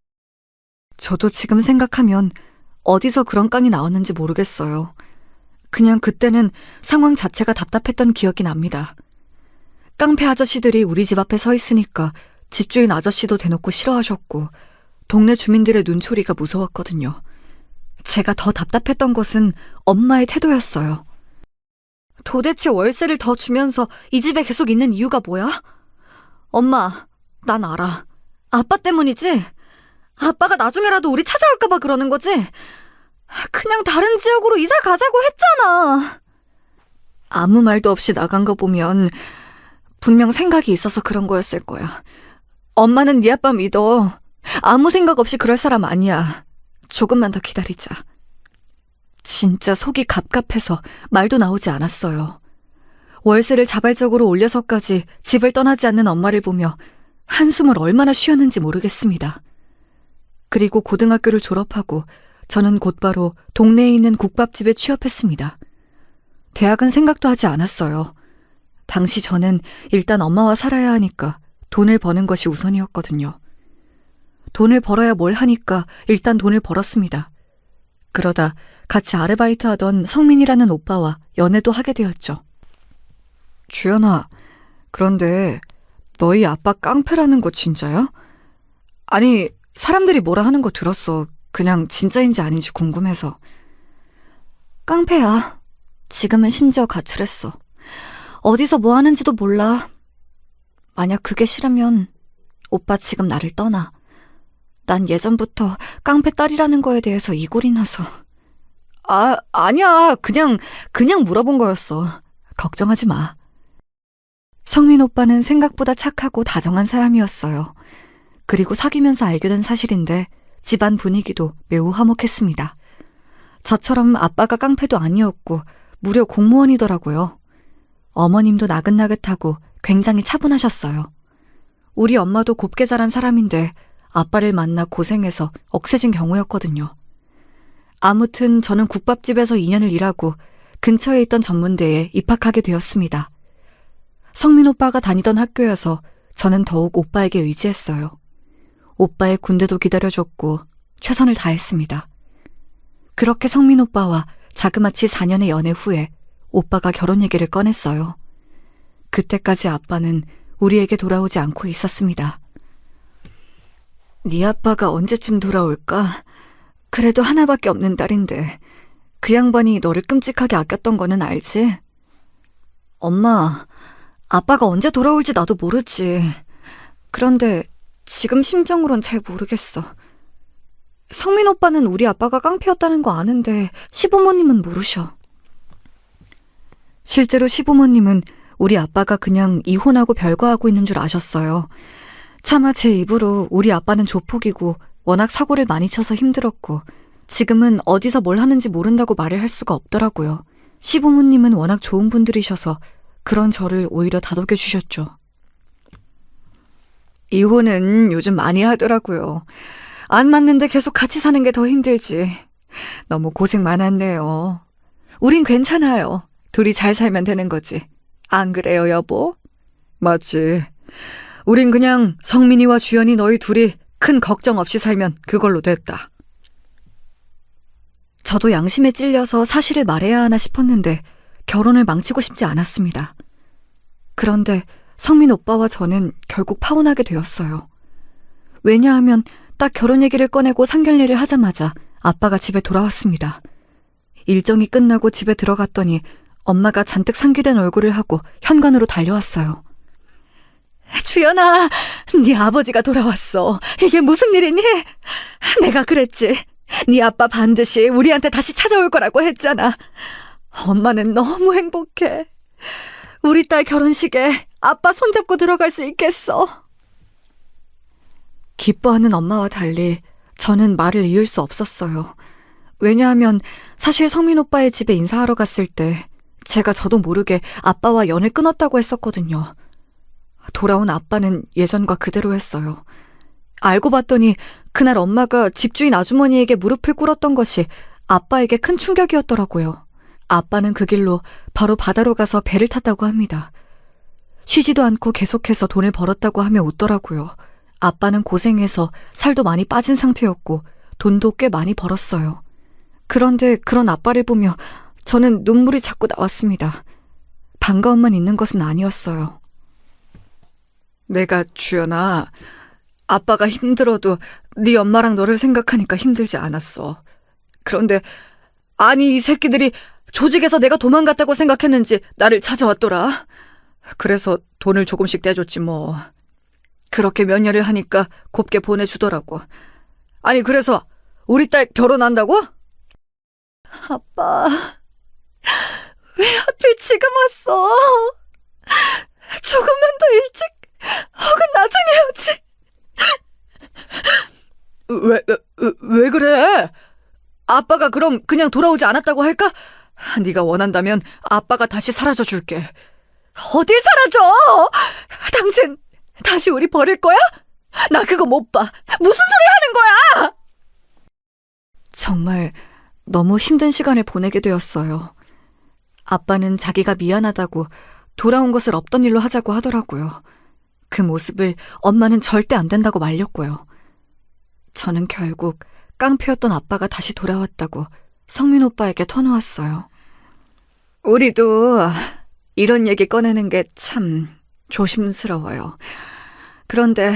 저도 지금 생각하면 어디서 그런 깡이 나왔는지 모르겠어요. 그냥 그때는 상황 자체가 답답했던 기억이 납니다. 깡패 아저씨들이 우리 집 앞에 서 있으니까 집주인 아저씨도 대놓고 싫어하셨고 동네 주민들의 눈초리가 무서웠거든요. 제가 더 답답했던 것은 엄마의 태도였어요. 도대체 월세를 더 주면서 이 집에 계속 있는 이유가 뭐야? 엄마, 난 알아. 아빠 때문이지? 아빠가 나중에라도 우리 찾아올까봐 그러는 거지? 그냥 다른 지역으로 이사 가자고 했잖아. 아무 말도 없이 나간 거 보면 분명 생각이 있어서 그런 거였을 거야. 엄마는 네 아빠 믿어. 아무 생각 없이 그럴 사람 아니야. 조금만 더 기다리자. 진짜 속이 갑갑해서 말도 나오지 않았어요. 월세를 자발적으로 올려서까지 집을 떠나지 않는 엄마를 보며 한숨을 얼마나 쉬었는지 모르겠습니다. 그리고 고등학교를 졸업하고 저는 곧바로 동네에 있는 국밥집에 취업했습니다. 대학은 생각도 하지 않았어요. 당시 저는 일단 엄마와 살아야 하니까 돈을 버는 것이 우선이었거든요. 돈을 벌어야 뭘 하니까 일단 돈을 벌었습니다. 그러다 같이 아르바이트 하던 성민이라는 오빠와 연애도 하게 되었죠. 주연아, 그런데 너희 아빠 깡패라는 거 진짜야? 아니, 사람들이 뭐라 하는 거 들었어. 그냥 진짜인지 아닌지 궁금해서. 깡패야. 지금은 심지어 가출했어. 어디서 뭐 하는지도 몰라. 만약 그게 싫으면 오빠 지금 나를 떠나. 난 예전부터 깡패 딸이라는 거에 대해서 이골이 나서. 아니야. 그냥 물어본 거였어. 걱정하지 마. 성민 오빠는 생각보다 착하고 다정한 사람이었어요. 그리고 사귀면서 알게 된 사실인데 집안 분위기도 매우 화목했습니다. 저처럼 아빠가 깡패도 아니었고 무려 공무원이더라고요. 어머님도 나긋나긋하고 굉장히 차분하셨어요. 우리 엄마도 곱게 자란 사람인데 아빠를 만나 고생해서 억세진 경우였거든요. 아무튼 저는 국밥집에서 2년을 일하고 근처에 있던 전문대에 입학하게 되었습니다. 성민 오빠가 다니던 학교여서 저는 더욱 오빠에게 의지했어요. 오빠의 군대도 기다려줬고 최선을 다했습니다. 그렇게 성민 오빠와 자그마치 4년의 연애 후에 오빠가 결혼 얘기를 꺼냈어요. 그때까지 아빠는 우리에게 돌아오지 않고 있었습니다. 네 아빠가 언제쯤 돌아올까? 그래도 하나밖에 없는 딸인데 그 양반이 너를 끔찍하게 아꼈던 거는 알지? 엄마, 아빠가 언제 돌아올지 나도 모르지. 그런데 지금 심정으론 잘 모르겠어. 성민 오빠는 우리 아빠가 깡패였다는 거 아는데 시부모님은 모르셔. 실제로 시부모님은 우리 아빠가 그냥 이혼하고 별거하고 있는 줄 아셨어요. 차마 제 입으로 우리 아빠는 조폭이고 워낙 사고를 많이 쳐서 힘들었고 지금은 어디서 뭘 하는지 모른다고 말을 할 수가 없더라고요. 시부모님은 워낙 좋은 분들이셔서 그런 저를 오히려 다독여 주셨죠. 이혼은 요즘 많이 하더라고요. 안 맞는데 계속 같이 사는 게 더 힘들지. 너무 고생 많았네요. 우린 괜찮아요. 둘이 잘 살면 되는 거지. 안 그래요, 여보? 맞지. 우린 그냥 성민이와 주연이 너희 둘이 큰 걱정 없이 살면 그걸로 됐다. 저도 양심에 찔려서 사실을 말해야 하나 싶었는데 결혼을 망치고 싶지 않았습니다. 그런데 성민 오빠와 저는 결국 파혼하게 되었어요. 왜냐하면 딱 결혼 얘기를 꺼내고 상견례를 하자마자 아빠가 집에 돌아왔습니다. 일정이 끝나고 집에 들어갔더니 엄마가 잔뜩 상기된 얼굴을 하고 현관으로 달려왔어요. 주연아, 네 아버지가 돌아왔어. 이게 무슨 일이니? 내가 그랬지. 네 아빠 반드시 우리한테 다시 찾아올 거라고 했잖아. 엄마는 너무 행복해. 우리 딸 결혼식에 아빠 손잡고 들어갈 수 있겠어. 기뻐하는 엄마와 달리 저는 말을 이을 수 없었어요. 왜냐하면 사실 성민 오빠의 집에 인사하러 갔을 때 제가 저도 모르게 아빠와 연을 끊었다고 했었거든요. 돌아온 아빠는 예전과 그대로였어요. 알고 봤더니 그날 엄마가 집주인 아주머니에게 무릎을 꿇었던 것이 아빠에게 큰 충격이었더라고요. 아빠는 그 길로 바로 바다로 가서 배를 탔다고 합니다. 쉬지도 않고 계속해서 돈을 벌었다고 하며 웃더라고요. 아빠는 고생해서 살도 많이 빠진 상태였고 돈도 꽤 많이 벌었어요. 그런데 그런 아빠를 보며 저는 눈물이 자꾸 나왔습니다. 반가움만 있는 것은 아니었어요. 내가 주연아, 아빠가 힘들어도 네 엄마랑 너를 생각하니까 힘들지 않았어. 그런데 아니 이 새끼들이 조직에서 내가 도망갔다고 생각했는지 나를 찾아왔더라. 그래서 돈을 조금씩 떼줬지 뭐. 그렇게 몇 년을 하니까 곱게 보내주더라고. 아니 그래서 우리 딸 결혼한다고? 아빠, 왜 하필 지금 왔어? 조금만 더 일찍 혹은 나중에 오지. 왜 그래? 아빠가 그럼 그냥 돌아오지 않았다고 할까? 네가 원한다면 아빠가 다시 사라져 줄게. 어딜 사라져? 당신 다시 우리 버릴 거야? 나 그거 못 봐. 무슨 소리 하는 거야? 정말 너무 힘든 시간을 보내게 되었어요. 아빠는 자기가 미안하다고 돌아온 것을 없던 일로 하자고 하더라고요. 그 모습을 엄마는 절대 안 된다고 말렸고요. 저는 결국 깡패였던 아빠가 다시 돌아왔다고 성민 오빠에게 터놓았어요. 우리도 이런 얘기 꺼내는 게 참 조심스러워요. 그런데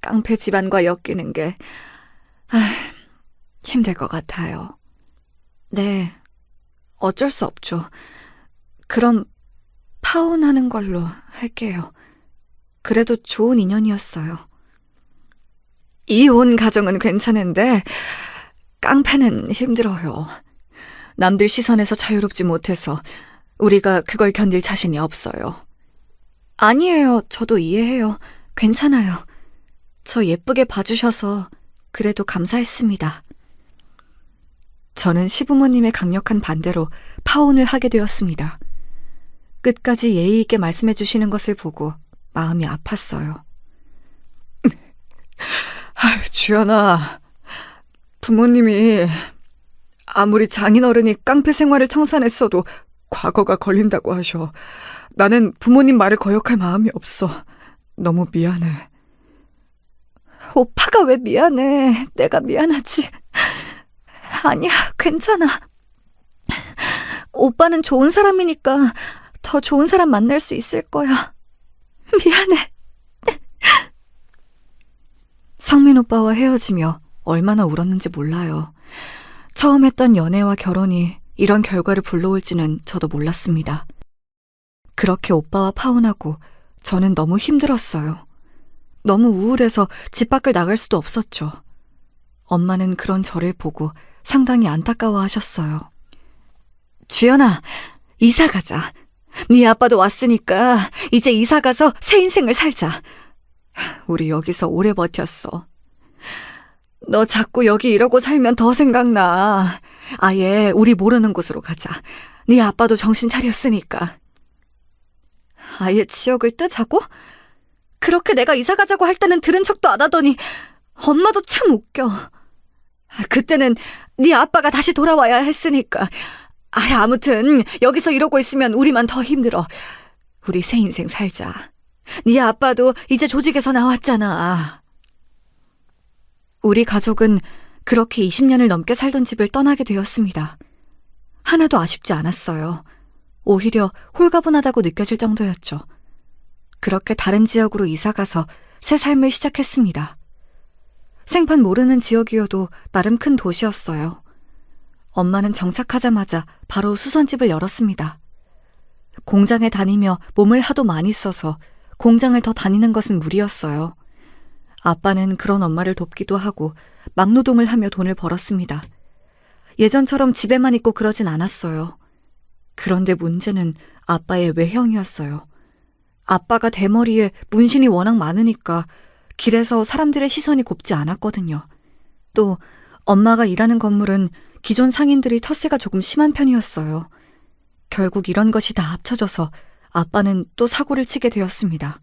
깡패 집안과 엮이는 게 힘들 것 같아요. 네, 어쩔 수 없죠. 그럼 파혼하는 걸로 할게요. 그래도 좋은 인연이었어요. 이혼 가정은 괜찮은데 깡패는 힘들어요. 남들 시선에서 자유롭지 못해서 우리가 그걸 견딜 자신이 없어요. 아니에요. 저도 이해해요. 괜찮아요. 저 예쁘게 봐주셔서 그래도 감사했습니다. 저는 시부모님의 강력한 반대로 파혼을 하게 되었습니다. 끝까지 예의 있게 말씀해 주시는 것을 보고 마음이 아팠어요. 주연아, 부모님이 아무리 장인어른이 깡패 생활을 청산했어도 과거가 걸린다고 하셔. 나는 부모님 말을 거역할 마음이 없어. 너무 미안해. 오빠가 왜 미안해? 내가 미안하지. 아니야, 괜찮아. 오빠는 좋은 사람이니까 더 좋은 사람 만날 수 있을 거야. 미안해. 성민 오빠와 헤어지며 얼마나 울었는지 몰라요. 처음 했던 연애와 결혼이 이런 결과를 불러올지는 저도 몰랐습니다. 그렇게 오빠와 파혼하고 저는 너무 힘들었어요. 너무 우울해서 집 밖을 나갈 수도 없었죠. 엄마는 그런 저를 보고 상당히 안타까워하셨어요. 주연아, 이사 가자. 네 아빠도 왔으니까 이제 이사 가서 새 인생을 살자. 우리 여기서 오래 버텼어. 너 자꾸 여기 이러고 살면 더 생각나. 아예 우리 모르는 곳으로 가자. 네 아빠도 정신 차렸으니까. 아예 지역을 뜨자고? 그렇게 내가 이사 가자고 할 때는 들은 척도 안 하더니 엄마도 참 웃겨. 그때는 네 아빠가 다시 돌아와야 했으니까. 아무튼 여기서 이러고 있으면 우리만 더 힘들어. 우리 새 인생 살자. 네 아빠도 이제 조직에서 나왔잖아. 우리 가족은 그렇게 20년을 넘게 살던 집을 떠나게 되었습니다. 하나도 아쉽지 않았어요. 오히려 홀가분하다고 느껴질 정도였죠. 그렇게 다른 지역으로 이사가서 새 삶을 시작했습니다. 생판 모르는 지역이어도 나름 큰 도시였어요. 엄마는 정착하자마자 바로 수선집을 열었습니다. 공장에 다니며 몸을 하도 많이 써서 공장을 더 다니는 것은 무리였어요. 아빠는 그런 엄마를 돕기도 하고 막노동을 하며 돈을 벌었습니다. 예전처럼 집에만 있고 그러진 않았어요. 그런데 문제는 아빠의 외형이었어요. 아빠가 대머리에 문신이 워낙 많으니까 길에서 사람들의 시선이 곱지 않았거든요. 또 엄마가 일하는 건물은 기존 상인들이 텃세가 조금 심한 편이었어요. 결국 이런 것이 다 합쳐져서 아빠는 또 사고를 치게 되었습니다.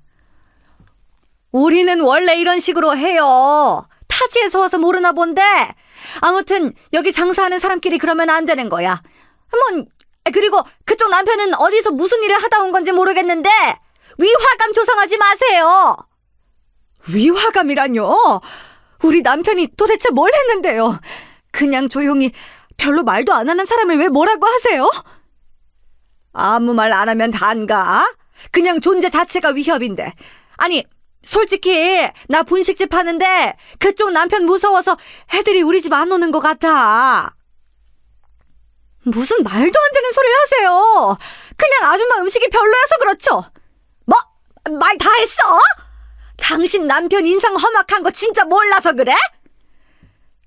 우리는 원래 이런 식으로 해요. 타지에서 와서 모르나 본데. 아무튼 여기 장사하는 사람끼리 그러면 안 되는 거야. 그리고 그쪽 남편은 어디서 무슨 일을 하다 온 건지 모르겠는데 위화감 조성하지 마세요. 위화감이라뇨? 우리 남편이 도대체 뭘 했는데요? 그냥 조용히 별로 말도 안 하는 사람을 왜 뭐라고 하세요? 아무 말 안 하면 단가? 그냥 존재 자체가 위협인데. 아니 솔직히 나 분식집 하는데 그쪽 남편 무서워서 애들이 우리 집 안 오는 것 같아. 무슨 말도 안 되는 소리를 하세요. 그냥 아줌마 음식이 별로여서 그렇죠. 뭐? 말 다 했어? 당신 남편 인상 험악한 거 진짜 몰라서 그래?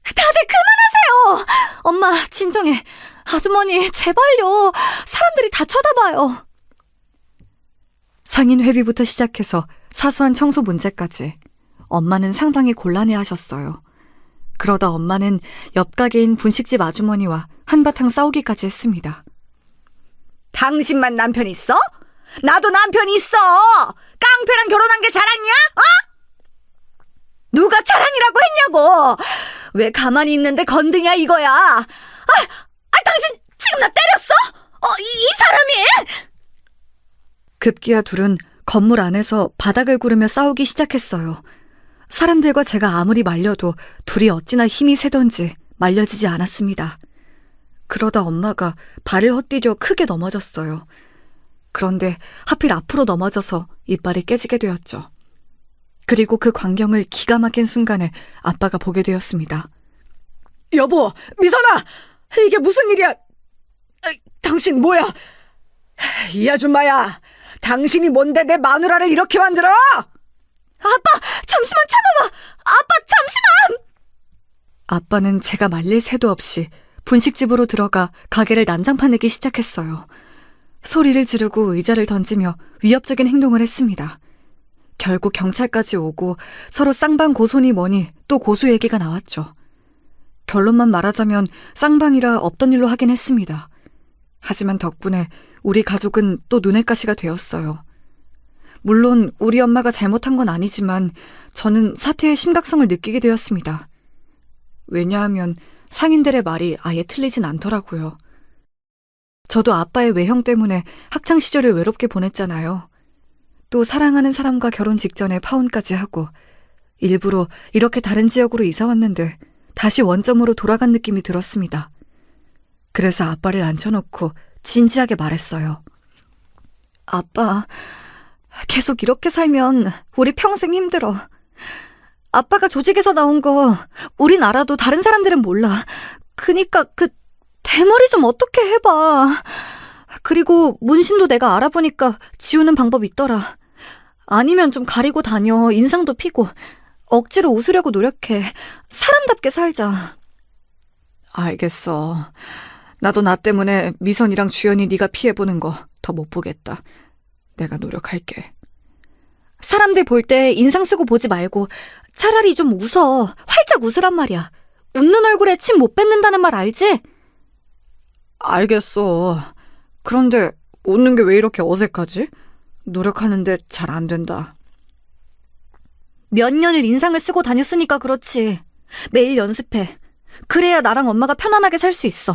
다들 그만하세요. 엄마 진정해. 아주머니 제발요. 사람들이 다 쳐다봐요. 상인 회비부터 시작해서 사소한 청소 문제까지 엄마는 상당히 곤란해하셨어요. 그러다 엄마는 옆 가게인 분식집 아주머니와 한바탕 싸우기까지 했습니다. 당신만 남편 있어? 나도 남편 있어. 깡패랑 결혼한 게 자랑이야? 누가 자랑이라고 했냐고. 왜 가만히 있는데 건드냐 이거야. 당신 지금 나 때렸어? 이 사람이? 급기야 둘은 건물 안에서 바닥을 구르며 싸우기 시작했어요. 사람들과 제가 아무리 말려도 둘이 어찌나 힘이 세던지 말려지지 않았습니다. 그러다 엄마가 발을 헛디뎌 크게 넘어졌어요. 그런데 하필 앞으로 넘어져서 이빨이 깨지게 되었죠. 그리고 그 광경을 기가 막힌 순간에 아빠가 보게 되었습니다. 여보, 미선아, 이게 무슨 일이야? 당신 뭐야? 이 아줌마야, 당신이 뭔데 내 마누라를 이렇게 만들어? 아빠, 잠시만 참아봐. 아빠, 잠시만. 아빠는 제가 말릴 새도 없이 분식집으로 들어가 가게를 난장판내기 시작했어요. 소리를 지르고 의자를 던지며 위협적인 행동을 했습니다. 결국 경찰까지 오고 서로 쌍방 고소니 뭐니 또 고소 얘기가 나왔죠. 결론만 말하자면 쌍방이라 없던 일로 하긴 했습니다. 하지만 덕분에 우리 가족은 또 눈의 가시가 되었어요. 물론 우리 엄마가 잘못한 건 아니지만 저는 사태의 심각성을 느끼게 되었습니다. 왜냐하면 상인들의 말이 아예 틀리진 않더라고요. 저도 아빠의 외형 때문에 학창시절을 외롭게 보냈잖아요. 또 사랑하는 사람과 결혼 직전에 파혼까지 하고 일부러 이렇게 다른 지역으로 이사 왔는데 다시 원점으로 돌아간 느낌이 들었습니다. 그래서 아빠를 앉혀놓고 진지하게 말했어요. 아빠, 계속 이렇게 살면 우리 평생 힘들어. 아빠가 조직에서 나온 거 우린 알아도 다른 사람들은 몰라. 그니까 그 대머리 좀 어떻게 해봐. 그리고 문신도 내가 알아보니까 지우는 방법 있더라. 아니면 좀 가리고 다녀. 인상도 피고. 억지로 웃으려고 노력해. 사람답게 살자. 알겠어. 나도 나 때문에 미선이랑 주연이 네가 피해보는 거 더 못 보겠다. 내가 노력할게. 사람들 볼 때 인상 쓰고 보지 말고 차라리 좀 웃어. 활짝 웃으란 말이야. 웃는 얼굴에 침 못 뱉는다는 말 알지? 알겠어. 그런데 웃는 게 왜 이렇게 어색하지? 노력하는데 잘 안 된다. 몇 년을 인상을 쓰고 다녔으니까 그렇지. 매일 연습해. 그래야 나랑 엄마가 편안하게 살 수 있어.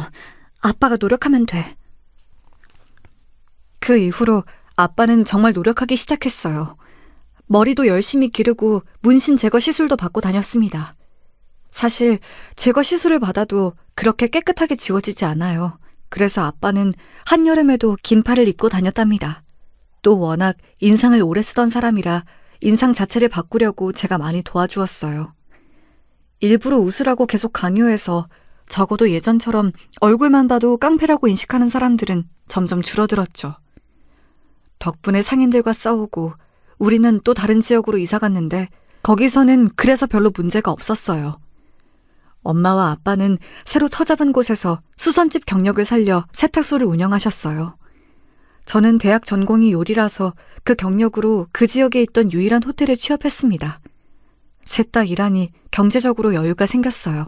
아빠가 노력하면 돼. 그 이후로 아빠는 정말 노력하기 시작했어요. 머리도 열심히 기르고 문신 제거 시술도 받고 다녔습니다. 사실 제거 시술을 받아도 그렇게 깨끗하게 지워지지 않아요. 그래서 아빠는 한여름에도 긴 팔을 입고 다녔답니다. 또 워낙 인상을 오래 쓰던 사람이라 인상 자체를 바꾸려고 제가 많이 도와주었어요. 일부러 웃으라고 계속 강요해서 적어도 예전처럼 얼굴만 봐도 깡패라고 인식하는 사람들은 점점 줄어들었죠. 덕분에 상인들과 싸우고 우리는 또 다른 지역으로 이사 갔는데 거기서는 그래서 별로 문제가 없었어요. 엄마와 아빠는 새로 터잡은 곳에서 수선집 경력을 살려 세탁소를 운영하셨어요. 저는 대학 전공이 요리라서 그 경력으로 그 지역에 있던 유일한 호텔에 취업했습니다. 셋 다 일하니 경제적으로 여유가 생겼어요.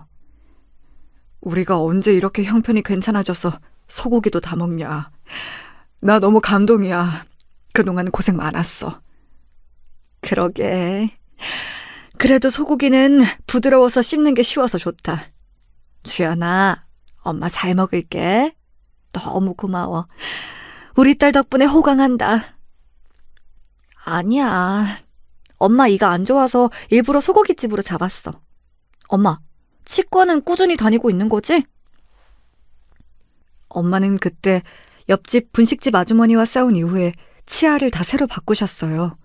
우리가 언제 이렇게 형편이 괜찮아져서 소고기도 다 먹냐. 나 너무 감동이야. 그동안 고생 많았어. 그러게. 그래도 소고기는 부드러워서 씹는 게 쉬워서 좋다. 주연아, 엄마 잘 먹을게. 너무 고마워. 우리 딸 덕분에 호강한다. 아니야. 엄마 이가 안 좋아서 일부러 소고기집으로 잡았어. 엄마, 치과는 꾸준히 다니고 있는 거지? 엄마는 그때 옆집 분식집 아주머니와 싸운 이후에 치아를 다 새로 바꾸셨어요.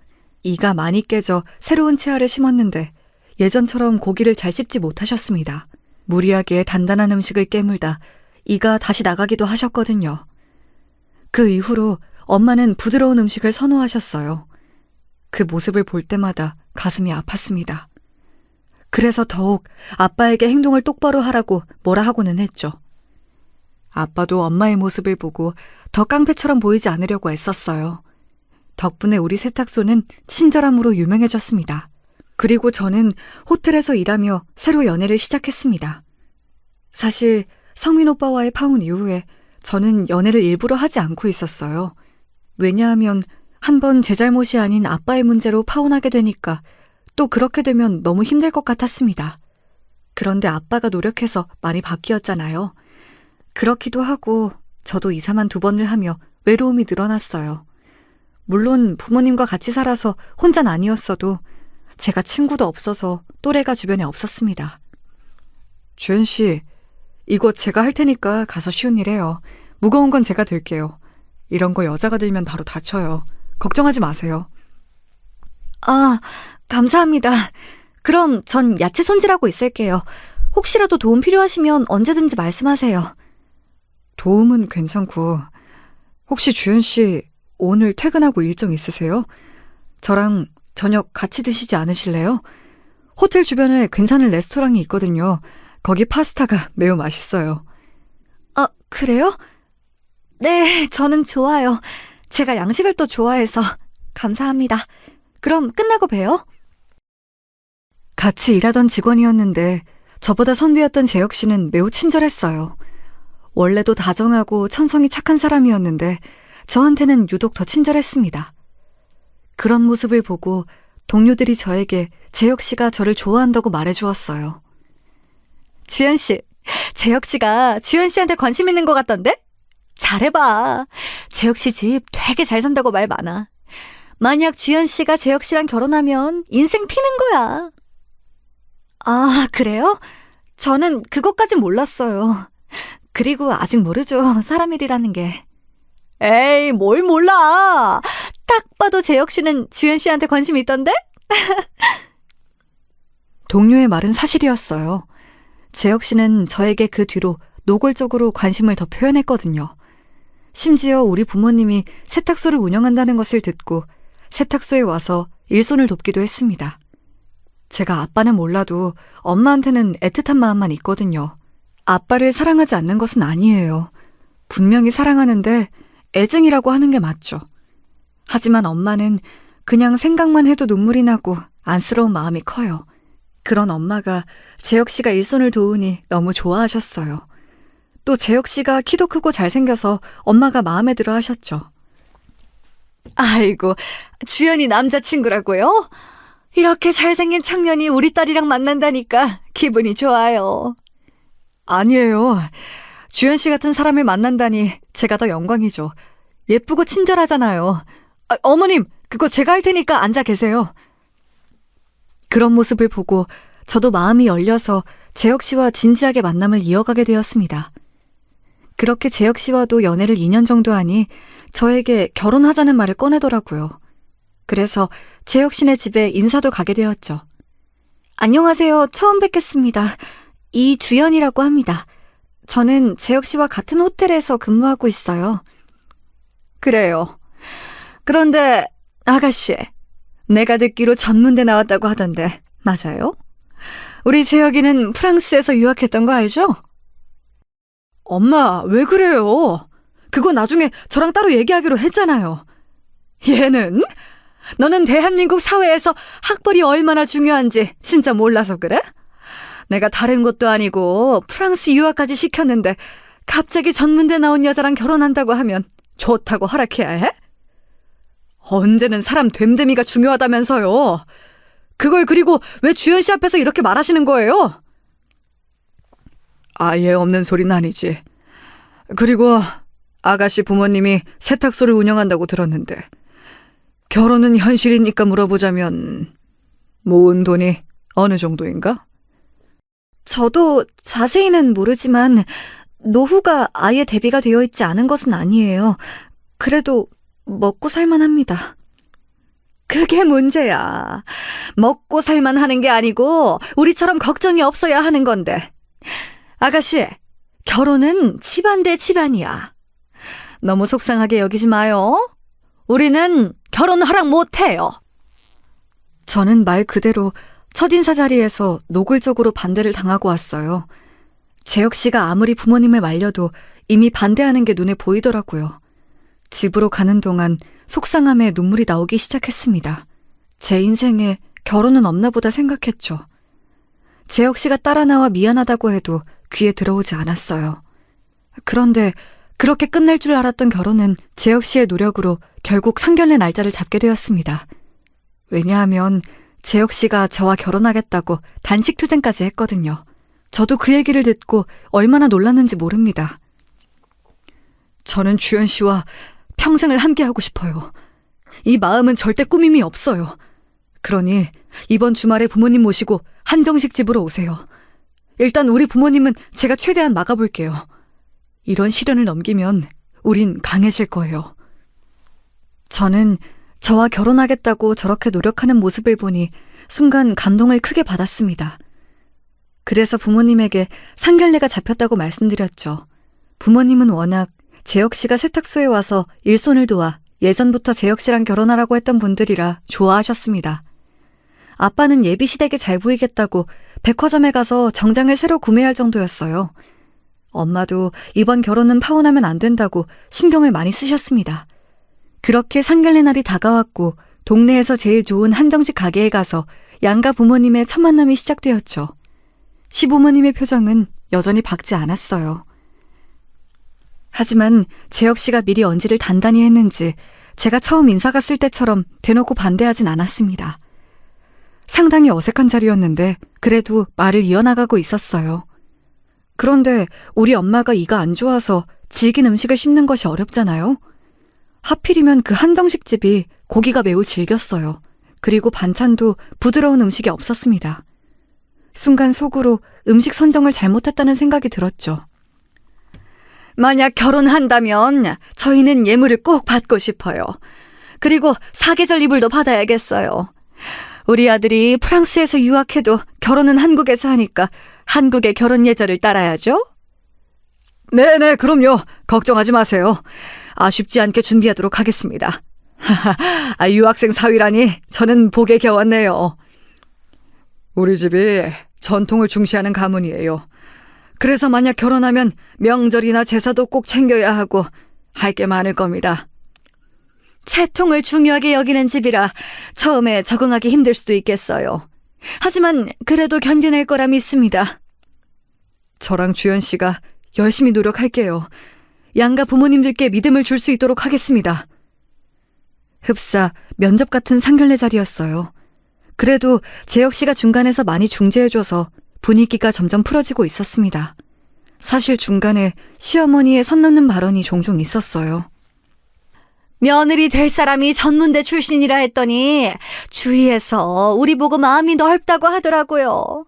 이가 많이 깨져 새로운 치아를 심었는데 예전처럼 고기를 잘 씹지 못하셨습니다. 무리하게 단단한 음식을 깨물다 이가 다시 나가기도 하셨거든요. 그 이후로 엄마는 부드러운 음식을 선호하셨어요. 그 모습을 볼 때마다 가슴이 아팠습니다. 그래서 더욱 아빠에게 행동을 똑바로 하라고 뭐라 하고는 했죠. 아빠도 엄마의 모습을 보고 더 깡패처럼 보이지 않으려고 애썼어요. 덕분에 우리 세탁소는 친절함으로 유명해졌습니다. 그리고 저는 호텔에서 일하며 새로 연애를 시작했습니다. 사실 성민 오빠와의 파혼 이후에 저는 연애를 일부러 하지 않고 있었어요. 왜냐하면 한번 제 잘못이 아닌 아빠의 문제로 파혼하게 되니까 또 그렇게 되면 너무 힘들 것 같았습니다. 그런데 아빠가 노력해서 많이 바뀌었잖아요. 그렇기도 하고 저도 이사만 2번을 하며 외로움이 늘어났어요. 물론 부모님과 같이 살아서 혼자는 아니었어도 제가 친구도 없어서 또래가 주변에 없었습니다. 주연 씨, 이거 제가 할 테니까 가서 쉬운 일 해요. 무거운 건 제가 들게요. 이런 거 여자가 들면 바로 다쳐요. 걱정하지 마세요. 아, 감사합니다. 그럼 전 야채 손질하고 있을게요. 혹시라도 도움 필요하시면 언제든지 말씀하세요. 도움은 괜찮고 혹시 주연 씨 오늘 퇴근하고 일정 있으세요? 저랑 저녁 같이 드시지 않으실래요? 호텔 주변에 괜찮은 레스토랑이 있거든요. 거기 파스타가 매우 맛있어요. 아, 그래요? 네, 저는 좋아요. 제가 양식을 또 좋아해서. 감사합니다. 그럼 끝나고 봬요. 같이 일하던 직원이었는데 저보다 선배였던 재혁 씨는 매우 친절했어요. 원래도 다정하고 천성이 착한 사람이었는데 저한테는 유독 더 친절했습니다. 그런 모습을 보고 동료들이 저에게 재혁 씨가 저를 좋아한다고 말해주었어요. 주연 씨, 재혁 씨가 주연 씨한테 관심 있는 것 같던데? 잘해봐. 재혁 씨 집 되게 잘 산다고 말 많아. 만약 주연 씨가 재혁 씨랑 결혼하면 인생 피는 거야. 아, 그래요? 저는 그것까진 몰랐어요. 그리고 아직 모르죠. 사람 일이라는 게. 에이, 뭘 몰라. 딱 봐도 재혁 씨는 주연 씨한테 관심이 있던데? 동료의 말은 사실이었어요. 재혁 씨는 저에게 그 뒤로 노골적으로 관심을 더 표현했거든요. 심지어 우리 부모님이 세탁소를 운영한다는 것을 듣고 세탁소에 와서 일손을 돕기도 했습니다. 제가 아빠는 몰라도 엄마한테는 애틋한 마음만 있거든요. 아빠를 사랑하지 않는 것은 아니에요. 분명히 사랑하는데 애증이라고 하는 게 맞죠. 하지만 엄마는 그냥 생각만 해도 눈물이 나고 안쓰러운 마음이 커요. 그런 엄마가 재혁 씨가 일손을 도우니 너무 좋아하셨어요. 또 재혁 씨가 키도 크고 잘생겨서 엄마가 마음에 들어 하셨죠. 아이고, 주연이 남자친구라고요? 이렇게 잘생긴 청년이 우리 딸이랑 만난다니까 기분이 좋아요. 아니에요. 주연 씨 같은 사람을 만난다니 제가 더 영광이죠. 예쁘고 친절하잖아요. 어머님, 그거 제가 할 테니까 앉아 계세요. 그런 모습을 보고 저도 마음이 열려서 재혁 씨와 진지하게 만남을 이어가게 되었습니다. 그렇게 재혁 씨와도 연애를 2년 정도 하니 저에게 결혼하자는 말을 꺼내더라고요. 그래서 재혁 씨네 집에 인사도 가게 되었죠. 안녕하세요. 처음 뵙겠습니다. 이주연이라고 합니다. 저는 재혁 씨와 같은 호텔에서 근무하고 있어요. 그래요. 그런데 아가씨, 내가 듣기로 전문대 나왔다고 하던데 맞아요? 우리 재혁이는 프랑스에서 유학했던 거 알죠? 엄마, 왜 그래요? 그거 나중에 저랑 따로 얘기하기로 했잖아요. 얘는? 너는 대한민국 사회에서 학벌이 얼마나 중요한지 진짜 몰라서 그래? 내가 다른 것도 아니고 프랑스 유학까지 시켰는데 갑자기 전문대 나온 여자랑 결혼한다고 하면 좋다고 허락해야 해? 언제는 사람 됨됨이가 중요하다면서요. 그걸 그리고 왜 주연 씨 앞에서 이렇게 말하시는 거예요? 아예 없는 소리는 아니지. 그리고 아가씨 부모님이 세탁소를 운영한다고 들었는데 결혼은 현실이니까 물어보자면 모은 돈이 어느 정도인가? 저도 자세히는 모르지만 노후가 아예 대비가 되어 있지 않은 것은 아니에요. 그래도 먹고 살만합니다. 그게 문제야. 먹고 살만 하는 게 아니고 우리처럼 걱정이 없어야 하는 건데. 아가씨, 결혼은 집안 대 집안이야. 너무 속상하게 여기지 마요. 우리는 결혼 허락 못해요. 저는 말 그대로 첫인사 자리에서 노골적으로 반대를 당하고 왔어요. 재혁 씨가 아무리 부모님을 말려도 이미 반대하는 게 눈에 보이더라고요. 집으로 가는 동안 속상함에 눈물이 나오기 시작했습니다. 제 인생에 결혼은 없나 보다 생각했죠. 재혁 씨가 따라 나와 미안하다고 해도 귀에 들어오지 않았어요. 그런데 그렇게 끝날 줄 알았던 결혼은 재혁 씨의 노력으로 결국 상견례 날짜를 잡게 되었습니다. 왜냐하면 재혁 씨가 저와 결혼하겠다고 단식 투쟁까지 했거든요. 저도 그 얘기를 듣고 얼마나 놀랐는지 모릅니다. 저는 주연 씨와 평생을 함께하고 싶어요. 이 마음은 절대 꾸밈이 없어요. 그러니 이번 주말에 부모님 모시고 한정식 집으로 오세요. 일단 우리 부모님은 제가 최대한 막아볼게요. 이런 시련을 넘기면 우린 강해질 거예요. 저는 저와 결혼하겠다고 저렇게 노력하는 모습을 보니 순간 감동을 크게 받았습니다. 그래서 부모님에게 상견례가 잡혔다고 말씀드렸죠. 부모님은 워낙 재혁 씨가 세탁소에 와서 일손을 도와 예전부터 재혁 씨랑 결혼하라고 했던 분들이라 좋아하셨습니다. 아빠는 예비 시댁에 잘 보이겠다고 백화점에 가서 정장을 새로 구매할 정도였어요. 엄마도 이번 결혼은 파혼하면 안 된다고 신경을 많이 쓰셨습니다. 그렇게 상견례 날이 다가왔고 동네에서 제일 좋은 한정식 가게에 가서 양가 부모님의 첫 만남이 시작되었죠. 시부모님의 표정은 여전히 밝지 않았어요. 하지만 재혁 씨가 미리 언지를 단단히 했는지 제가 처음 인사 갔을 때처럼 대놓고 반대하진 않았습니다. 상당히 어색한 자리였는데 그래도 말을 이어나가고 있었어요. 그런데 우리 엄마가 이가 안 좋아서 질긴 음식을 씹는 것이 어렵잖아요. 하필이면 그 한정식집이 고기가 매우 질겼어요. 그리고 반찬도 부드러운 음식이 없었습니다. 순간 속으로 음식 선정을 잘못했다는 생각이 들었죠. 만약 결혼한다면 저희는 예물을 꼭 받고 싶어요. 그리고 사계절 이불도 받아야겠어요. 우리 아들이 프랑스에서 유학해도 결혼은 한국에서 하니까 한국의 결혼 예절을 따라야죠. 네네, 그럼요. 걱정하지 마세요. 아쉽지 않게 준비하도록 하겠습니다. 유학생 사위라니 저는 복에 겨웠네요. 우리 집이 전통을 중시하는 가문이에요. 그래서 만약 결혼하면 명절이나 제사도 꼭 챙겨야 하고 할 게 많을 겁니다. 채통을 중요하게 여기는 집이라 처음에 적응하기 힘들 수도 있겠어요. 하지만 그래도 견뎌낼 거라 믿습니다. 저랑 주연 씨가 열심히 노력할게요. 양가 부모님들께 믿음을 줄 수 있도록 하겠습니다. 흡사 면접 같은 상견례 자리였어요. 그래도 재혁 씨가 중간에서 많이 중재해줘서 분위기가 점점 풀어지고 있었습니다. 사실 중간에 시어머니의 선 넘는 발언이 종종 있었어요. 며느리 될 사람이 전문대 출신이라 했더니 주위에서 우리 보고 마음이 넓다고 하더라고요.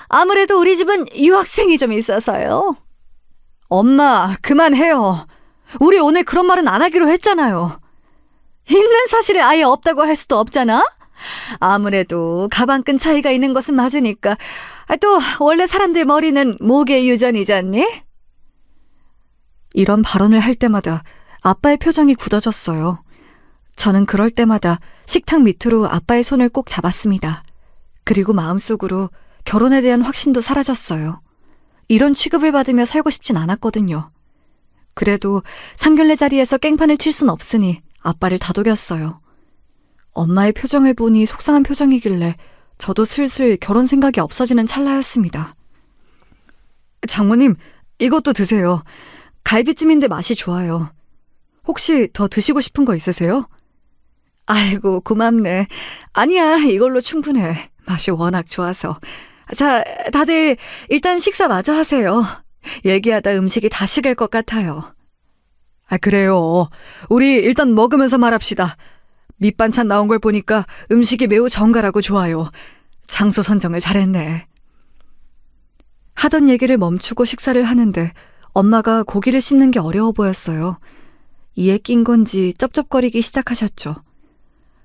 아무래도 우리 집은 유학생이 좀 있어서요. 엄마, 그만해요. 우리 오늘 그런 말은 안 하기로 했잖아요. 있는 사실이 아예 없다고 할 수도 없잖아? 아무래도 가방끈 차이가 있는 것은 맞으니까. 또 원래 사람들 머리는 목의 유전이잖니? 이런 발언을 할 때마다 아빠의 표정이 굳어졌어요. 저는 그럴 때마다 식탁 밑으로 아빠의 손을 꼭 잡았습니다. 그리고 마음속으로 결혼에 대한 확신도 사라졌어요. 이런 취급을 받으며 살고 싶진 않았거든요. 그래도 상견례 자리에서 깽판을 칠 순 없으니 아빠를 다독였어요. 엄마의 표정을 보니 속상한 표정이길래 저도 슬슬 결혼 생각이 없어지는 찰나였습니다. 장모님, 이것도 드세요. 갈비찜인데 맛이 좋아요. 혹시 더 드시고 싶은 거 있으세요? 아이고, 고맙네. 아니야, 이걸로 충분해. 맛이 워낙 좋아서. 자, 다들 일단 식사 마저 하세요. 얘기하다 음식이 다 식을 것 같아요. 그래요. 우리 일단 먹으면서 말합시다. 밑반찬 나온 걸 보니까 음식이 매우 정갈하고 좋아요. 장소 선정을 잘했네. 하던 얘기를 멈추고 식사를 하는데 엄마가 고기를 씹는 게 어려워 보였어요. 이에 낀 건지 쩝쩝거리기 시작하셨죠.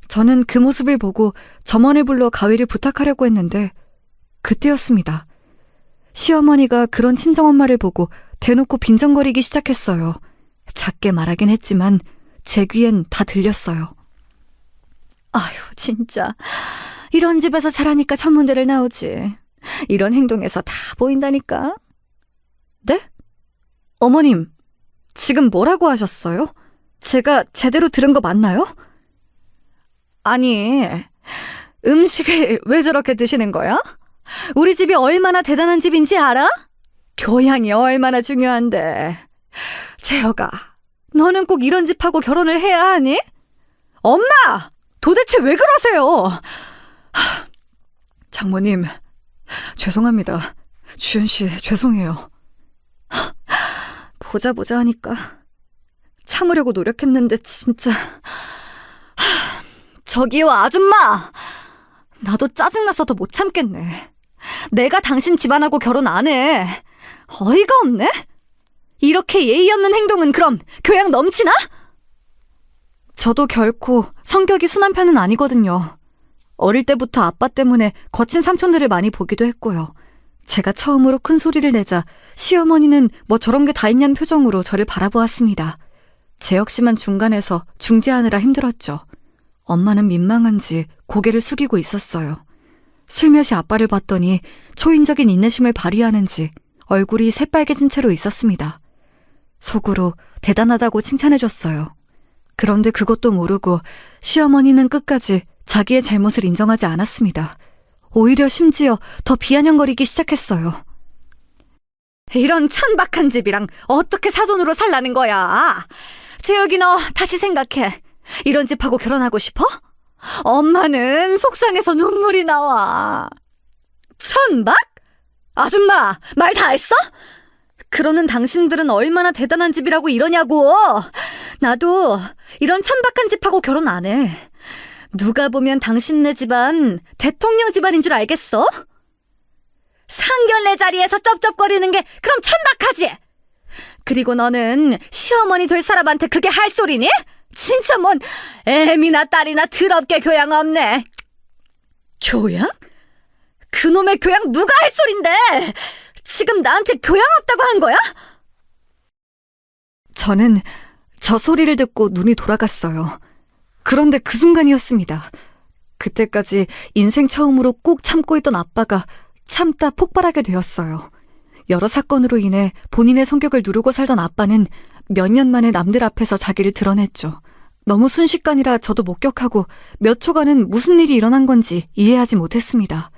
저는 그 모습을 보고 점원을 불러 가위를 부탁하려고 했는데 그때였습니다. 시어머니가 그런 친정엄마를 보고 대놓고 빈정거리기 시작했어요. 작게 말하긴 했지만 제 귀엔 다 들렸어요. 아휴, 진짜. 이런 집에서 자라니까 천문대를 나오지. 이런 행동에서 다 보인다니까. 네? 어머님, 지금 뭐라고 하셨어요? 제가 제대로 들은 거 맞나요? 아니, 음식을 왜 저렇게 드시는 거야? 우리 집이 얼마나 대단한 집인지 알아? 교양이 얼마나 중요한데. 재혁아, 너는 꼭 이런 집하고 결혼을 해야 하니? 엄마! 도대체 왜 그러세요? 장모님, 죄송합니다. 주연 씨, 죄송해요. 보자 하니까 참으려고 노력했는데 진짜. 저기요, 아줌마! 나도 짜증나서 더 못 참겠네. 내가 당신 집안하고 결혼 안 해. 어이가 없네? 이렇게 예의 없는 행동은 그럼 교양 넘치나? 저도 결코 성격이 순한 편은 아니거든요. 어릴 때부터 아빠 때문에 거친 삼촌들을 많이 보기도 했고요. 제가 처음으로 큰 소리를 내자 시어머니는 뭐 저런 게 다 있냐는 표정으로 저를 바라보았습니다. 제 역시만 중간에서 중재하느라 힘들었죠. 엄마는 민망한지 고개를 숙이고 있었어요. 슬며시 아빠를 봤더니 초인적인 인내심을 발휘하는지 얼굴이 새빨개진 채로 있었습니다. 속으로 대단하다고 칭찬해줬어요. 그런데 그것도 모르고 시어머니는 끝까지 자기의 잘못을 인정하지 않았습니다. 오히려 심지어 더 비아냥거리기 시작했어요. 이런 천박한 집이랑 어떻게 사돈으로 살라는 거야? 재혁이, 너 다시 생각해. 이런 집하고 결혼하고 싶어? 엄마는 속상해서 눈물이 나와. 천박? 아줌마, 말 다 했어? 그러는 당신들은 얼마나 대단한 집이라고 이러냐고. 나도 이런 천박한 집하고 결혼 안 해. 누가 보면 당신네 집안 대통령 집안인 줄 알겠어? 상견례 자리에서 쩝쩝거리는 게 그럼 천박하지? 그리고 너는 시어머니 될 사람한테 그게 할 소리니? 진짜 뭔 애미나 딸이나 더럽게 교양 없네. 교양? 그놈의 교양 누가 할 소린데? 지금 나한테 교양 없다고 한 거야? 저는 저 소리를 듣고 눈이 돌아갔어요. 그런데 그 순간이었습니다. 그때까지 인생 처음으로 꾹 참고 있던 아빠가 참다 폭발하게 되었어요. 여러 사건으로 인해 본인의 성격을 누르고 살던 아빠는 몇 년 만에 남들 앞에서 자기를 드러냈죠. 너무 순식간이라 저도 목격하고 몇 초간은 무슨 일이 일어난 건지 이해하지 못했습니다.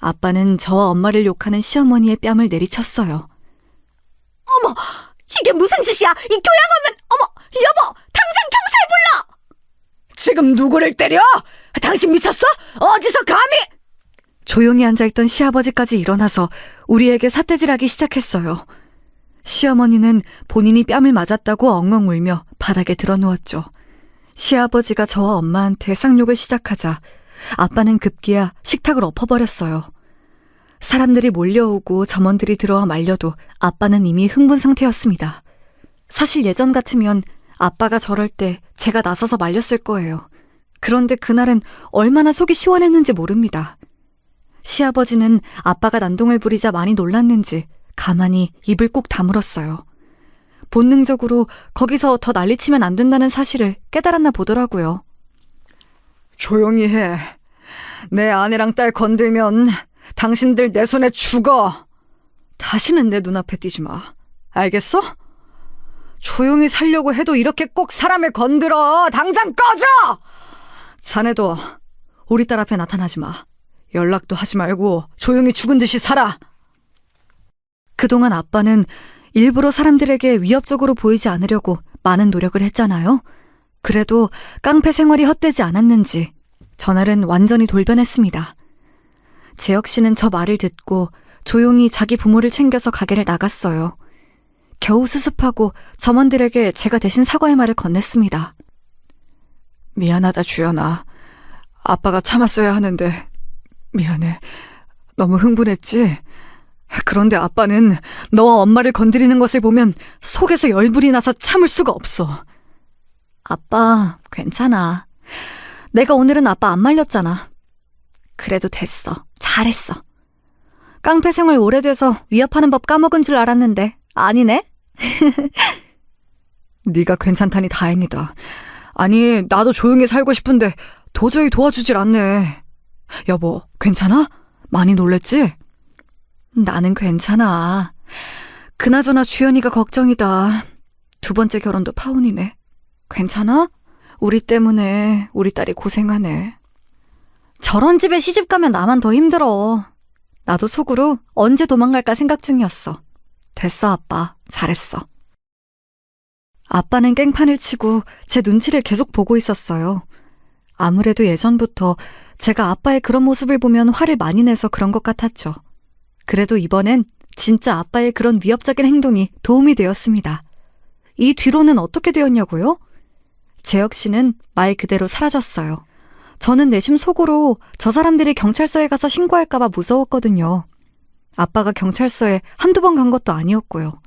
아빠는 저와 엄마를 욕하는 시어머니의 뺨을 내리쳤어요. 어머, 이게 무슨 짓이야? 이 교양 없는, 어머, 여보, 당장 경찰 불러! 지금 누구를 때려? 당신 미쳤어? 어디서 감히? 조용히 앉아있던 시아버지까지 일어나서 우리에게 삿대질하기 시작했어요. 시어머니는 본인이 뺨을 맞았다고 엉엉 울며 바닥에 드러누웠죠. 시아버지가 저와 엄마한테 쌍욕을 시작하자 아빠는 급기야 식탁을 엎어버렸어요. 사람들이 몰려오고 점원들이 들어와 말려도 아빠는 이미 흥분 상태였습니다. 사실 예전 같으면 아빠가 저럴 때 제가 나서서 말렸을 거예요. 그런데 그날은 얼마나 속이 시원했는지 모릅니다. 시아버지는 아빠가 난동을 부리자 많이 놀랐는지 가만히 입을 꾹 다물었어요. 본능적으로 거기서 더 난리치면 안 된다는 사실을 깨달았나 보더라고요. 조용히 해. 내 아내랑 딸 건들면 당신들 내 손에 죽어. 다시는 내 눈앞에 띄지 마. 알겠어? 조용히 살려고 해도 이렇게 꼭 사람을 건드려. 당장 꺼져! 자네도 우리 딸 앞에 나타나지 마. 연락도 하지 말고 조용히 죽은 듯이 살아. 그동안 아빠는 일부러 사람들에게 위협적으로 보이지 않으려고 많은 노력을 했잖아요. 그래도 깡패 생활이 헛되지 않았는지 전날은 완전히 돌변했습니다. 재혁 씨는 저 말을 듣고 조용히 자기 부모를 챙겨서 가게를 나갔어요. 겨우 수습하고 점원들에게 제가 대신 사과의 말을 건넸습니다. 미안하다, 주연아. 아빠가 참았어야 하는데 미안해. 너무 흥분했지? 그런데 아빠는 너와 엄마를 건드리는 것을 보면 속에서 열불이 나서 참을 수가 없어. 아빠, 괜찮아. 내가 오늘은 아빠 안 말렸잖아. 그래도 됐어. 잘했어. 깡패 생활 오래돼서 위협하는 법 까먹은 줄 알았는데 아니네? 네가 괜찮다니 다행이다. 아니, 나도 조용히 살고 싶은데 도저히 도와주질 않네. 여보, 괜찮아? 많이 놀랬지? 나는 괜찮아. 그나저나 주연이가 걱정이다. 두 번째 결혼도 파혼이네. 괜찮아? 우리 때문에 우리 딸이 고생하네. 저런 집에 시집 가면 나만 더 힘들어. 나도 속으로 언제 도망갈까 생각 중이었어. 됐어, 아빠. 잘했어. 아빠는 깽판을 치고 제 눈치를 계속 보고 있었어요. 아무래도 예전부터 제가 아빠의 그런 모습을 보면 화를 많이 내서 그런 것 같았죠. 그래도 이번엔 진짜 아빠의 그런 위협적인 행동이 도움이 되었습니다. 이 뒤로는 어떻게 되었냐고요? 재혁 씨는 말 그대로 사라졌어요. 저는 내심 속으로 저 사람들이 경찰서에 가서 신고할까봐 무서웠거든요. 아빠가 경찰서에 한두 번 간 것도 아니었고요.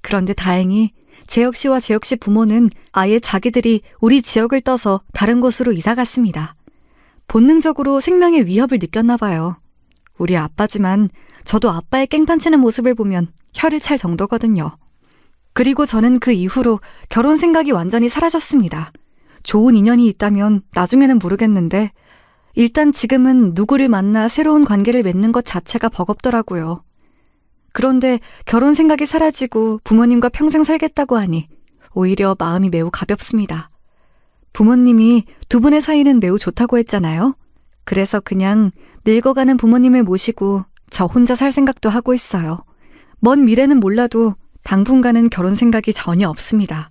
그런데 다행히 재혁 씨와 재혁 씨 부모는 아예 자기들이 우리 지역을 떠서 다른 곳으로 이사 갔습니다. 본능적으로 생명의 위협을 느꼈나 봐요. 우리 아빠지만 저도 아빠의 깽판치는 모습을 보면 혀를 찰 정도거든요. 그리고 저는 그 이후로 결혼 생각이 완전히 사라졌습니다. 좋은 인연이 있다면 나중에는 모르겠는데 일단 지금은 누구를 만나 새로운 관계를 맺는 것 자체가 버겁더라고요. 그런데 결혼 생각이 사라지고 부모님과 평생 살겠다고 하니 오히려 마음이 매우 가볍습니다. 부모님이 두 분의 사이는 매우 좋다고 했잖아요. 그래서 그냥 늙어가는 부모님을 모시고 저 혼자 살 생각도 하고 있어요. 먼 미래는 몰라도 당분간은 결혼 생각이 전혀 없습니다.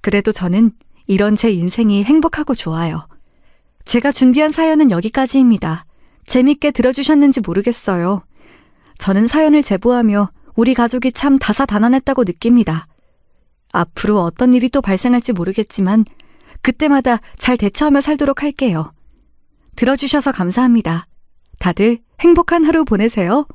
그래도 저는 이런 제 인생이 행복하고 좋아요. 제가 준비한 사연은 여기까지입니다. 재밌게 들어주셨는지 모르겠어요. 저는 사연을 제보하며 우리 가족이 참 다사다난했다고 느낍니다. 앞으로 어떤 일이 또 발생할지 모르겠지만 그때마다 잘 대처하며 살도록 할게요. 들어주셔서 감사합니다. 다들 행복한 하루 보내세요.